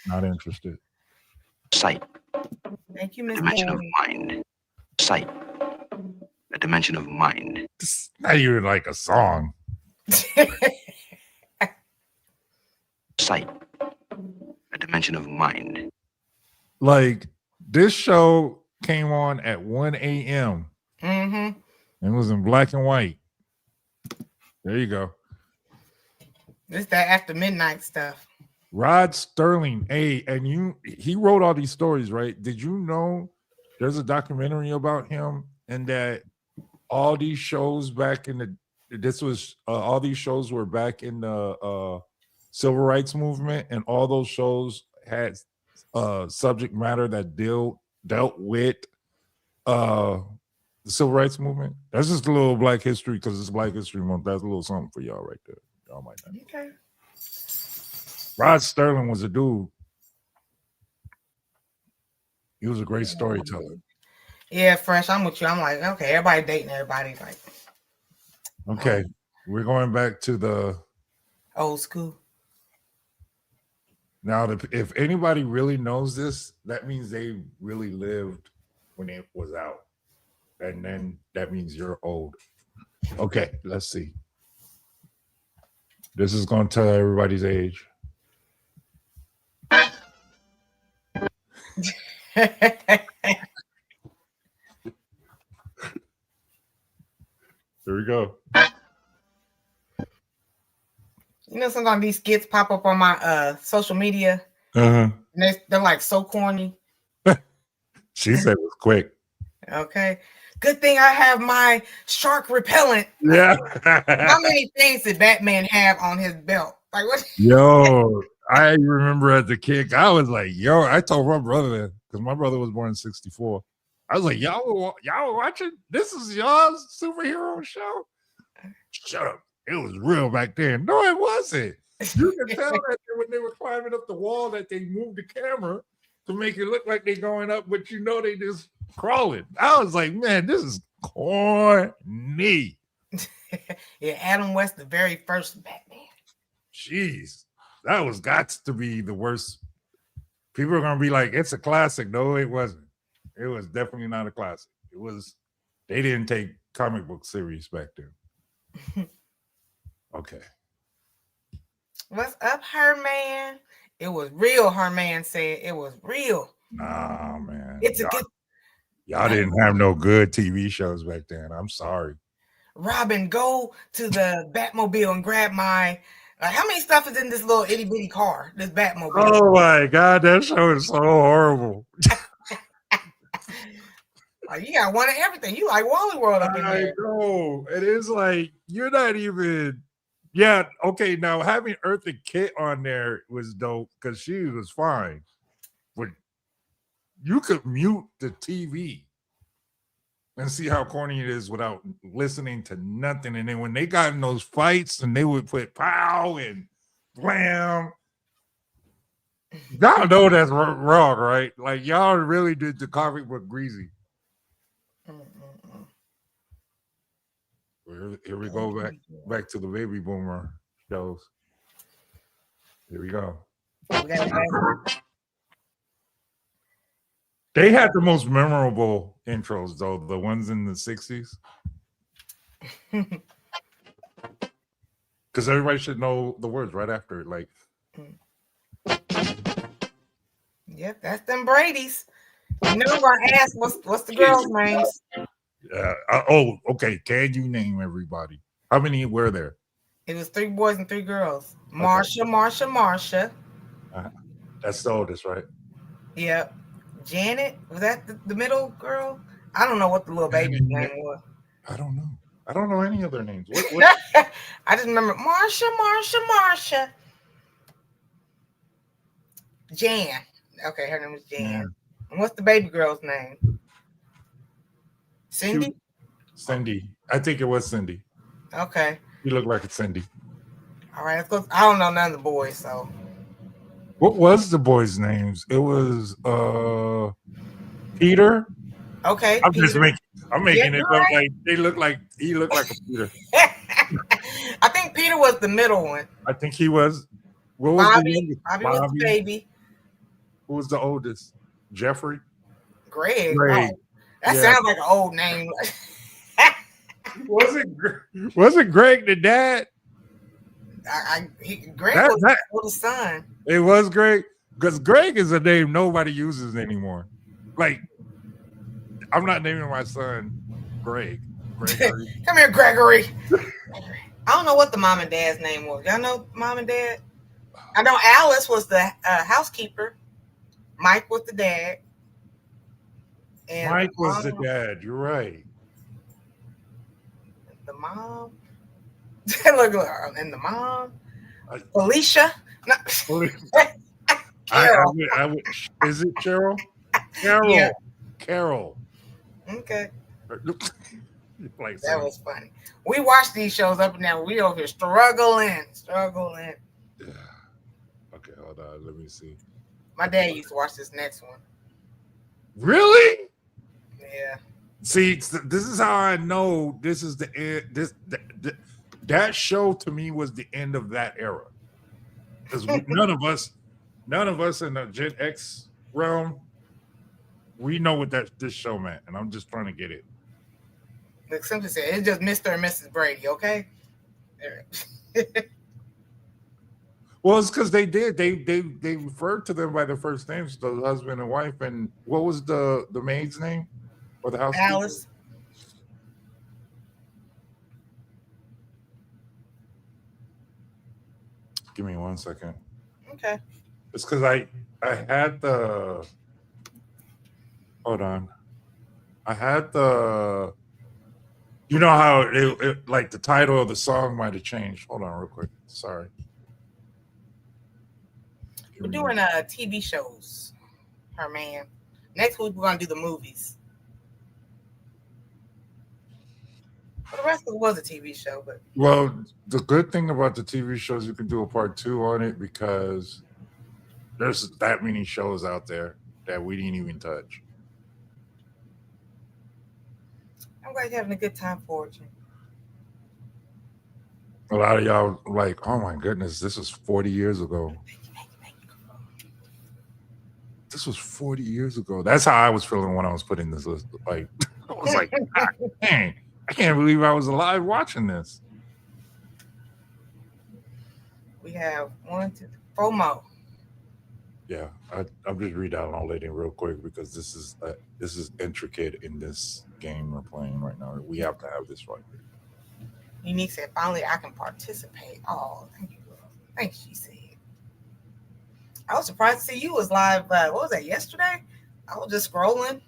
not interested. Sight. Thank you, Mr. Dimension of mind. Sight. A dimension of mind. It's not even like a song. Sight. A dimension of mind. Like this show came on at 1 a.m. And it was in black and white. There you go. It's that after midnight stuff. Rod Sterling, he wrote all these stories, right? Did you know there's a documentary about him and that all these shows back in all these shows were back in the civil rights movement, and all those shows had subject matter that dealt with the civil rights movement. That's just a little Black History, because it's Black History Month. That's a little something for y'all right there. Y'all might not. Okay. Rod Sterling was a dude. He was a great storyteller. Yeah, Fresh. I'm with you. I'm like, okay, everybody dating everybody. Like, okay, we're going back to the old school. Now, if anybody really knows this, that means they really lived when it was out. And then that means you're old. Okay, let's see. This is going to tell everybody's age. Here we go. You know, sometimes these skits pop up on my social media. And they're like so corny. She said it was quick. Okay. Good thing I have my shark repellent. Yeah. How many things did Batman have on his belt? Like what? Yo, I remember as a kid, I was like, yo, I told my brother, because my brother was born in 1964. I was like, y'all were watching? This is y'all's superhero show? Shut up. It was real back then. No, it wasn't. You can tell that when they were climbing up the wall that they moved the camera to make it look like they're going up, but you know they just crawling. I was like, man, this is corny. Yeah, Adam West, the very first Batman. Jeez, that was got to be the worst. People are gonna be like, it's a classic. No, it wasn't. It was definitely not a classic. It was. They didn't take comic book serious back then. Okay. What's up, Herman? It was real, Herman said. It was real. Nah, man. It's a good. Y'all didn't have no good TV shows back then. I'm sorry. Robin, go to the Batmobile and grab my. How many stuff is in this little itty bitty car? This Batmobile. Oh my God, that show is so horrible. You got one of everything. You like Wally World up in there. I know. It is like you're not even. Yeah, okay. Now having Eartha Kitt on there was dope because she was fine, but you could mute the TV. and see how corny it is without listening to nothing. And then when they got in those fights and they would put pow and blam, y'all know that's wrong, right? Like y'all really did the comic book greasy. Here we go back to the baby boomer shows. Here we go. They had the most memorable intros, though, the ones in the 60s. Because everybody should know the words right after it. Like, yep, that's them Brady's. You know, I asked what's the girls' names? Okay. Can you name everybody? How many were there? It was 3 boys and 3 girls. Marsha. That's the oldest, right? Yep. Janet, was that the middle girl? I don't know what the little baby's name was. I don't know. I don't know any other names. What? I just remember Marsha. Jan. Okay, her name was Jan. Yeah. And what's the baby girl's name? Cindy? Cindy. I think it was Cindy. Okay. You look like it's Cindy. All right, let's go. I don't know none of the boys, so. What was the boys' names? It was Peter. Okay. I'm making it look like he looked like a Peter. I think Peter was the middle one. I think he was. What was Bobby? the youngest? Bobby was the baby. Who was the oldest? Jeffrey? Greg. Oh, that sounds like an old name. Was it Greg the dad? Greg was the oldest son. It was Greg, because Greg is a name nobody uses anymore. Like, I'm not naming my son Greg. Come here, Gregory. I don't know what the mom and dad's name was. Y'all know mom and dad? I know Alice was the housekeeper. Mike was the dad. And Mike was the dad. You're right. The mom. Look, and the mom. Alicia. No. I would. Is it Cheryl? Carol. Yeah. Carol. Okay. Like that was funny. We watch these shows up and down. We over here struggling. Yeah. Okay, hold on. Let me see. My dad used to watch this next one. Really? Yeah. See, this is how I know this is the end. That show to me was the end of that era. Because none of us in the Gen X realm, we know what this show meant, and I'm just trying to get it. Like simply said, it's just Mr. and Mrs. Brady, okay? Well, it's because they did. They referred to them by their first names, the husband and wife. And what was the maid's name or the housekeeper? Alice. Give me 1 second. Okay. It's because I had the. Hold on. I had the. You know how it like the title of the song might have changed. Hold on, real quick. Sorry. We're doing TV shows, her man. Next week we're gonna do the movies. Well, the rest of it was a TV show, but the good thing about the TV shows, you can do a part 2 on it because there's that many shows out there that we didn't even touch. I'm glad you're having a good time for it. A lot of y'all like, oh my goodness, this was 40 years ago. This was 40 years ago. That's how I was feeling when I was putting this list. Like, I was like, dang, I can't believe I was alive watching this. We have 1, 2, 3, 4 more. Yeah, I'm just re-downloading real quick because this is intricate in this game we're playing right now. We have to have this right here. Unique said, finally I can participate. Oh, thank you, girl. Thanks, she said. I was surprised to see you was live. What was that, yesterday? I was just scrolling.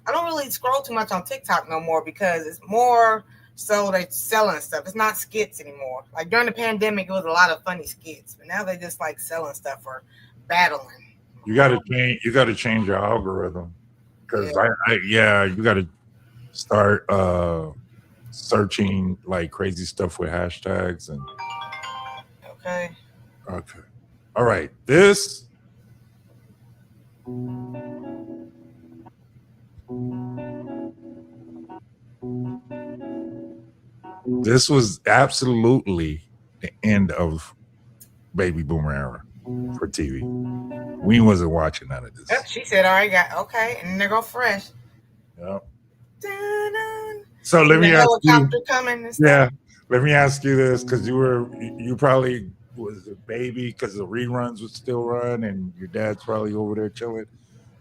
I don't really scroll too much on TikTok no more because it's more so they're selling stuff. It's not skits anymore. Like during the pandemic, it was a lot of funny skits, but now they just like selling stuff or battling. You got to change. You got to change your algorithm because you got to. start searching like crazy stuff with hashtags and Okay. okay. All right. This was absolutely the end of baby boomer era for TV. We wasn't watching none of this. Yep, she said, "All right, got okay," and they're go fresh. Yep. Dun-dun. So let me the ask you. helicopter coming and stuff. Yeah, let me ask you this because you probably was a baby because the reruns would still run and your dad's probably over there chilling.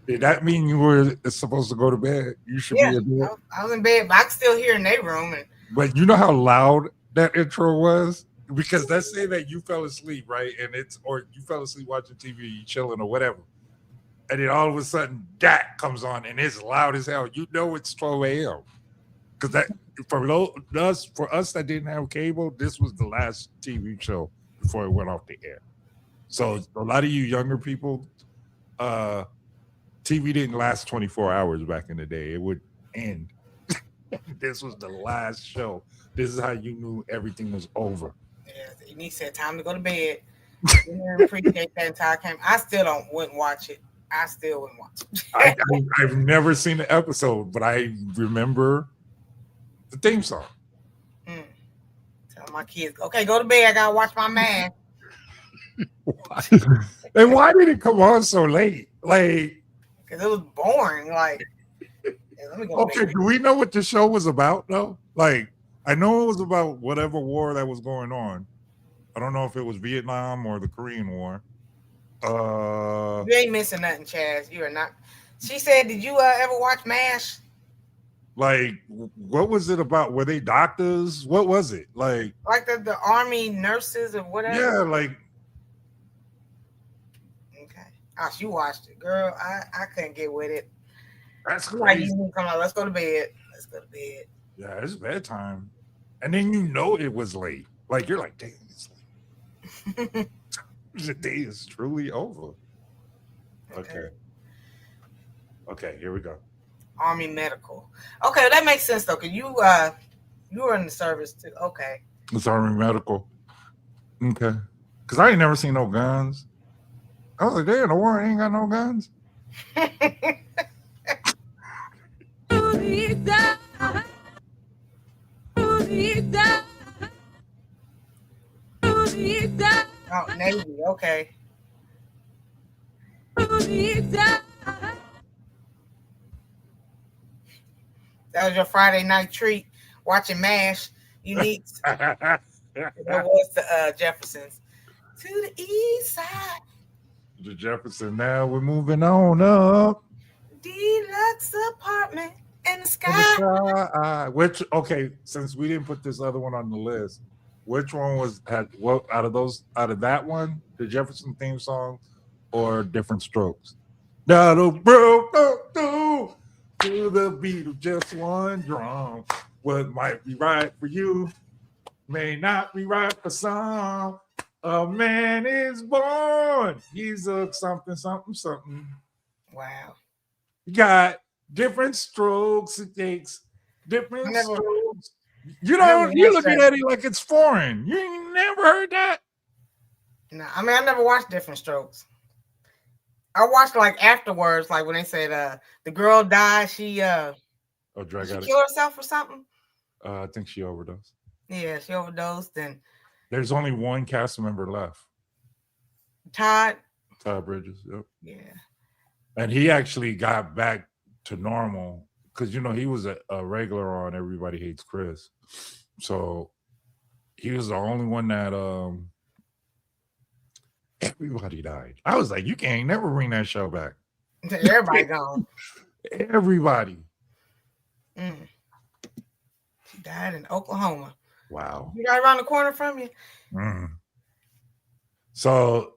Did that mean you were supposed to go to bed? You should be in bed. I was in bed, but I could still hear in their room. But you know how loud that intro was? Because let's say that you fell asleep, right? Or you fell asleep watching TV, you chilling or whatever. And then all of a sudden that comes on and it's loud as hell. You know it's 12 a.m. Because that for us that didn't have cable, this was the last TV show before it went off the air. So a lot of you younger people, TV didn't last 24 hours back in the day. It would end. This was the last show. This is how you knew everything was over. Yeah, and he said, "Time to go to bed." Didn't appreciate that until I came. I still wouldn't watch it. I still wouldn't watch it. I've never seen the episode, but I remember the theme song. Tell my kids, "Okay, go to bed. I gotta watch my man." And why did it come on so late? Like, because it was boring. Like, let me go. Okay, do we know what the show was about though? Like, I know it was about whatever war that was going on. I don't know if it was Vietnam or the Korean War. You ain't missing nothing, Chaz. You are not. She said, "Did you ever watch MASH?" Like, what was it about? Were they doctors? What was it? Like the army nurses or whatever? Yeah, like. Okay. Oh, she watched it, girl. I couldn't get with it. That's crazy. Come on, let's go to bed. Let's go to bed. Yeah, it's bedtime. And then you know it was late. Like, you're like, dang, it's late. The day is truly over. Okay, here we go. Army medical. Okay, that makes sense though, because you were in the service too. Okay. It's Army medical. Okay. Because I ain't never seen no guns. I was like, damn, the war ain't got no guns. Oh, Navy. Okay. That was your Friday night treat, watching MASH. You need. That was the Jeffersons. To the east side. The Jefferson. Now we're moving on up. Deluxe apartment in the sky. Okay, since we didn't put this other one on the list, which one out of that one, the Jefferson theme song, or Different Strokes? That'll bro to the beat of just one drum. What might be right for you may not be right for some. A man is born. He's a something. Wow. You got different strokes. It takes different strokes. You looking at it like it's foreign. You ain't never heard that? No, I mean, I never watched Different Strokes. I watched like afterwards, like when they said the girl died, she killed herself or something. I think she overdosed. Yeah, she overdosed, and there's only one cast member left. Todd Bridges. Yep. Yeah. And he actually got back to normal because he was a regular on Everybody Hates Chris. So he was the only one that everybody died. I was like, you can't never bring that show back. Everybody gone. Everybody. She died in Oklahoma. Wow. You got around the corner from you. So,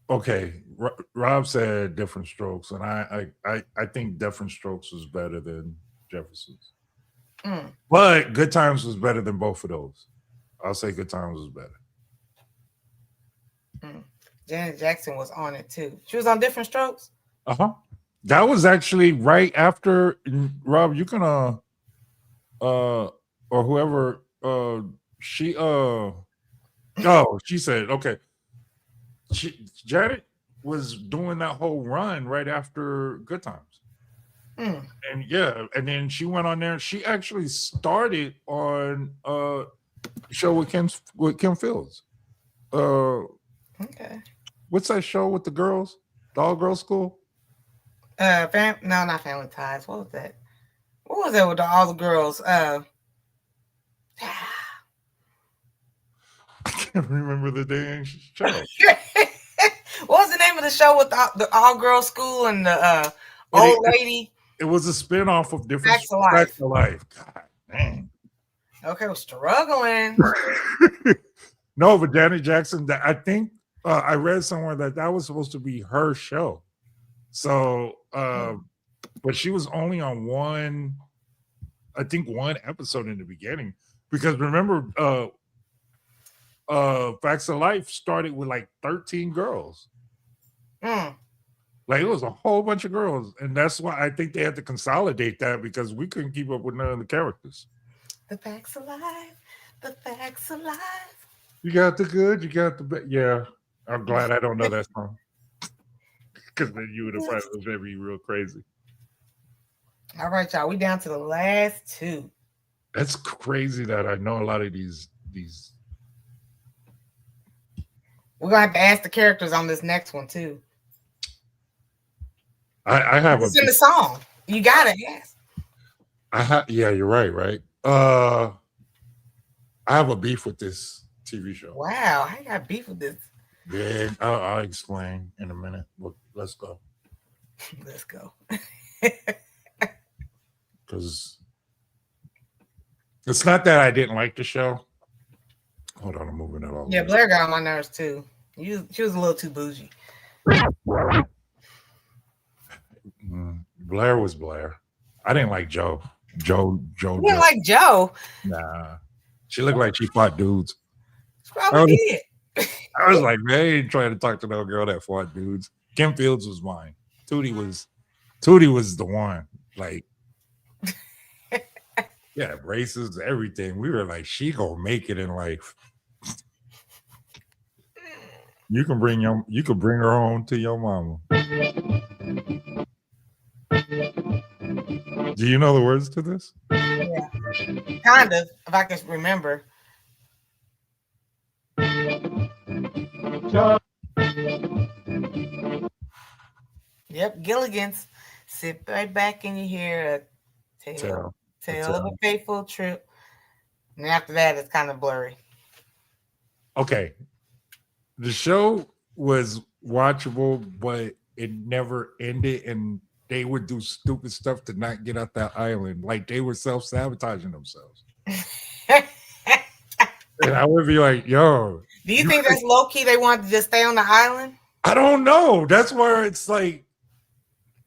okay, Rob said Different Strokes, and I think Different Strokes was better than Jefferson's. But Good Times was better than both of those. I'll say Good Times was better. Janet Jackson was on it too. She was on Different Strokes. Uh-huh. That was actually right after Rob. You can or whoever she she said okay. Janet was doing that whole run right after Good Times. Mm. And yeah, and then she went on there. She actually started on show with Kim Fields. Okay. What's that show with the girls? The all girls school? No, not Family Ties. What was that? What was that with all the girls? I can't remember the damn show. What was the name of the show with the all girls school and the old lady? It was a spinoff of different Facts of Life. Facts of Life. God dang. Okay, we're struggling. No, but Janet Jackson, I think I read somewhere that was supposed to be her show. So, but she was only on one episode in the beginning because remember, Facts of Life started with like 13 girls. Mm. Like it was a whole bunch of girls, and that's why I think they had to consolidate that because we couldn't keep up with none of the characters. The facts of life, the facts of life. You got the good, you got the bad. Yeah, I'm glad I don't know that song because then you would have probably made me real crazy. All right, y'all, we down to the last two. That's crazy that I know a lot of these. We're gonna have to ask the characters on this next one too. I have it's in the song. You gotta ask. Yeah, you're right. I have a beef with this TV show. Wow, I got beef with this. Yeah, I'll explain in a minute. Well, let's go. Let's go. Because it's not that I didn't like the show. Hold on, I'm moving it all. Yeah, Blair got on my nerves too. She was a little too bougie. Blair was Blair. I didn't like Joe. Joe. You didn't like Joe? Nah. She looked like she fought dudes. She probably did. I was like, man, I ain't trying to talk to no girl that fought dudes. Kim Fields was mine. Tootie was the one. Like, yeah, braces, everything. We were like, she gonna make it in life. You can bring her home to your mama. Do you know the words to this? Yeah, kind of. If I can remember. Yep, Gilligan's. Sit right back and you hear a tale of a faithful trip. And after that, it's kind of blurry. Okay. The show was watchable, but it never ended, and they would do stupid stuff to not get off that island. Like they were self-sabotaging themselves. And I would be like, yo. Do you think that's low-key they wanted to just stay on the island? I don't know. That's where it's like,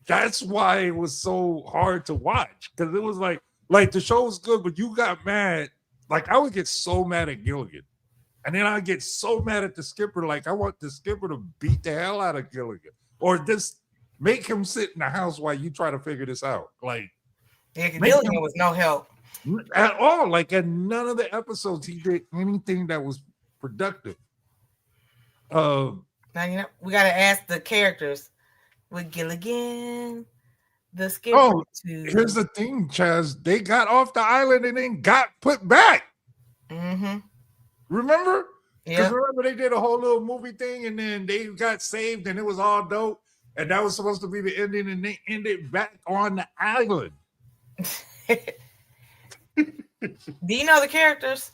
that's why it was so hard to watch. Because it was like the show was good, but you got mad. Like I would get so mad at Gilligan. And then I get so mad at the skipper. Like I want the skipper to beat the hell out of Gilligan. Or just make him sit in the house while you try to figure this out. Like, yeah, Gilligan was no help at all. Like in none of the episodes he did anything that was productive. Now we gotta ask the characters with Gilligan, the skipper. Oh, here's the thing, Chaz. They got off the island and then got put back. Mm-hmm. Remember? Yeah. Remember they did a whole little movie thing and then they got saved and it was all dope. And that was supposed to be the ending and they ended back on the island. Do you know the characters?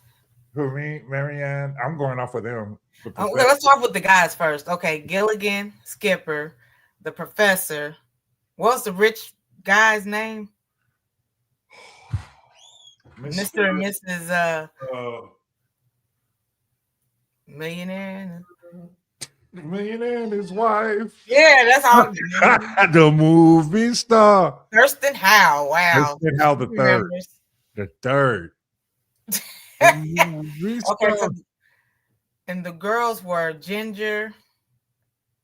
Who, me, Marianne? I'm going off with them. Okay, let's talk with the guys first. Okay, Gilligan, Skipper, the professor. What's the rich guy's name? Mr. and Mrs. Millionaire. Millionaire and his wife. Yeah, that's all. The movie star. Thurston Howe. Wow. Thurston Howe the third. The third. Okay, so, and the girls were Ginger,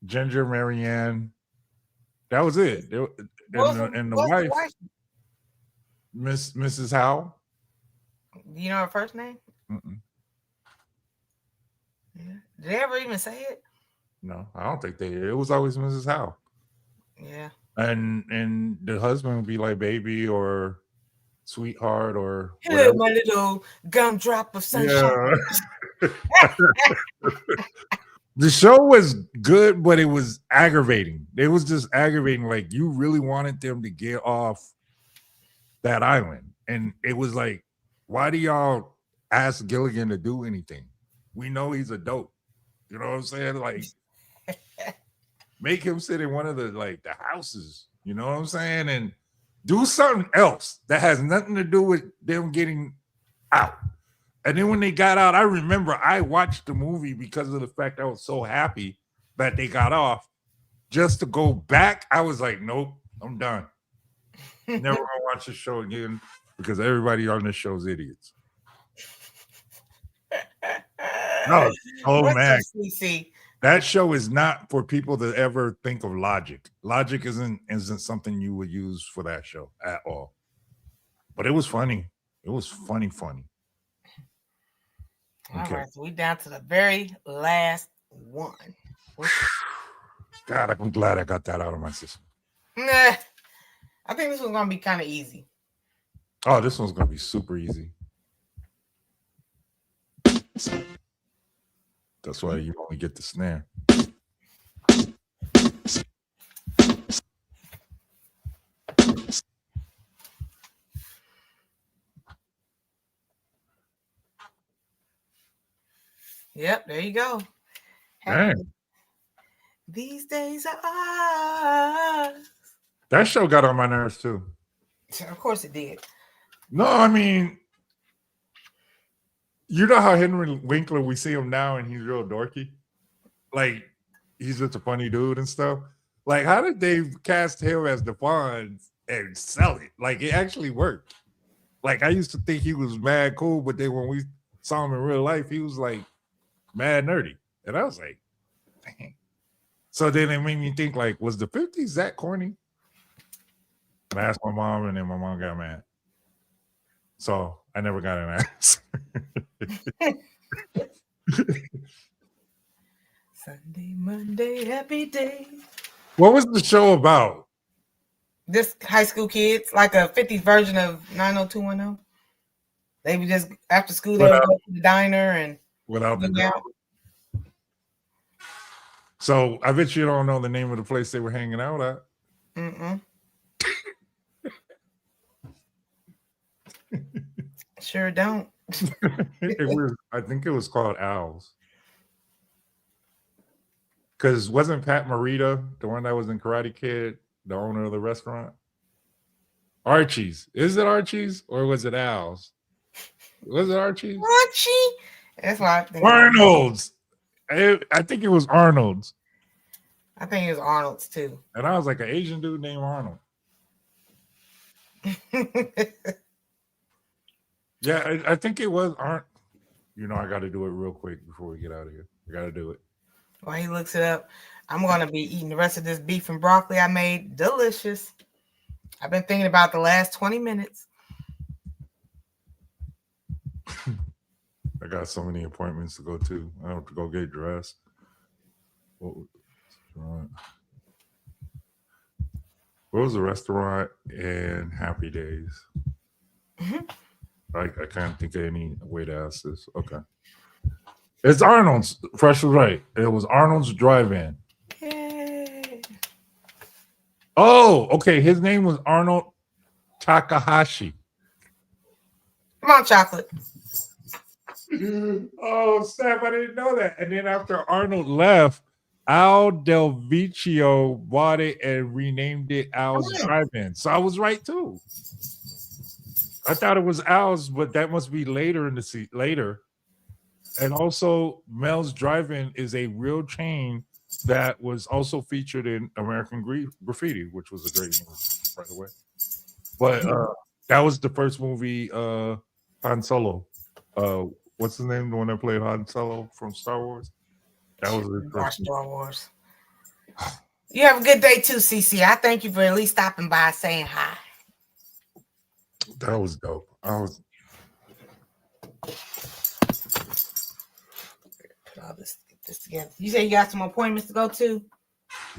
Marianne, That was it. And the What's the wife, wife? Mrs. Howe. Do you know her first name? Mm-mm. Yeah. Did they ever even say it? No, I don't think they. It was always Mrs. Howe. Yeah. And the husband would be like baby or sweetheart or Hello, whatever. my little gumdrop of sunshine. Yeah. The show was good, but it was aggravating. It was just aggravating. Like you really wanted them to get off that island. And it was like, why do y'all ask Gilligan to do anything? We know he's a dope. You know what I'm saying? Like make him sit in one of the houses, you know what I'm saying? And do something else that has nothing to do with them getting out. And then when they got out, I remember I watched the movie because of the fact I was so happy that they got off. Just to go back, I was like, nope, I'm done. Never gonna watch this show again because everybody on this show is idiots. No, oh man. That show is not for people to ever think of Logic. Logic isn't something you would use for that show at all. But it was funny. It was funny. All right, so we down to the very last one. God, I'm glad I got that out of my system. Nah, I think this one's gonna be kind of easy. Oh, this one's gonna be super easy. That's why you only get the snare. Yep, there you go. Dang. These days are ours. That show got on my nerves too. Of course it did. No, I mean, you know how Henry Winkler, we see him now and he's real dorky? Like, he's just a funny dude and stuff. Like, how did they cast him as the Fonz and sell it? Like, it actually worked. Like, I used to think he was mad cool, but then when we saw him in real life, he was like mad nerdy. And I was like, dang. So then it made me think, like, was the 50s that corny? And I asked my mom, and then my mom got mad. So I never got an answer. Sunday, Monday, happy day. What was the show about? This high school kids, like a 50s version of 90210. They would just, after school, they would go to the diner and without the out. So I bet you don't know the name of the place they were hanging out at. Mm-mm. Sure don't. I think it was called Owls. Because wasn't Pat Morita the one that was in Karate Kid, the owner of the restaurant? Archie's. Is it Archie's or was it Owls? Was it Archie's? Archie? That's what I think. Arnold's. I think it was Arnold's. I think it was Arnold's too. And I was like an Asian dude named Arnold. Yeah, I think it was You know, I got to do it real quick before we get out of here. I got to do it. While he looks it up, I'm going to be eating the rest of this beef and broccoli I made. Delicious. I've been thinking about the last 20 minutes. I got so many appointments to go to. I have to go get dressed. What was the restaurant in Happy Days? Mm-hmm. I can't think of any way to ask this. Okay. It's Arnold's. Fresh was right. It was Arnold's Drive-In. Yay. Oh, okay. His name was Arnold Takahashi. Come on, chocolate. Oh, Steph, I didn't know that. And then after Arnold left, Al Del Vecchio bought it and renamed it Al's Drive-In. So I was right too. I thought it was Al's, but that must be later in the later. And also, Mel's Drive-In is a real chain that was also featured in American Graffiti, which was a great movie, by the way. But that was the first movie, Han Solo. What's his name? The one that played Han Solo from Star Wars? That was the first Star Wars. You have a good day too, CC. I thank you for at least stopping by saying hi. That was dope. Put all this together. You say you got some appointments to go to?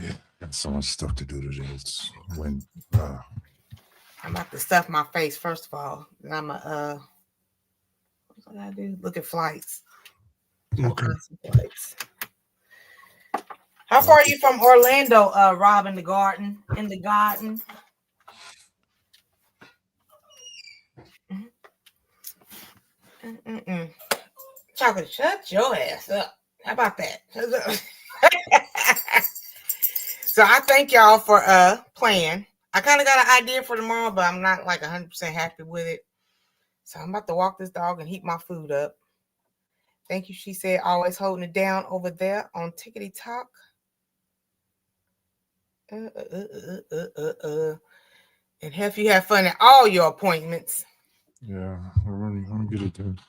Yeah, got so much stuff to do today. It's when I'm about to stuff my face first of all. Then I'm what I do? Look at flights. okay. Flights. How far are you from Orlando, Rob, in the garden? Chocolate, shut your ass up. How about that? So I thank y'all for playing. I kind of got an idea for tomorrow, but I'm not like 100% happy with it. So I'm about to walk this dog and heat my food up. Thank you, she said, always holding it down over there on Tickety Talk. And Hef, you have fun at all your appointments. Yeah, I'm gonna get it done.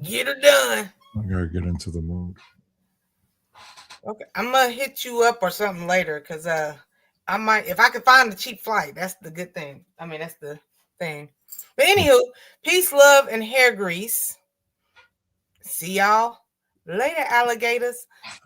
Get it done. I gotta get into the mood. Okay, I'm gonna hit you up or something later because I might, if I can find the cheap flight. That's the good thing. I mean, that's the thing. But anywho, peace, love, and hair grease. See y'all later, alligators.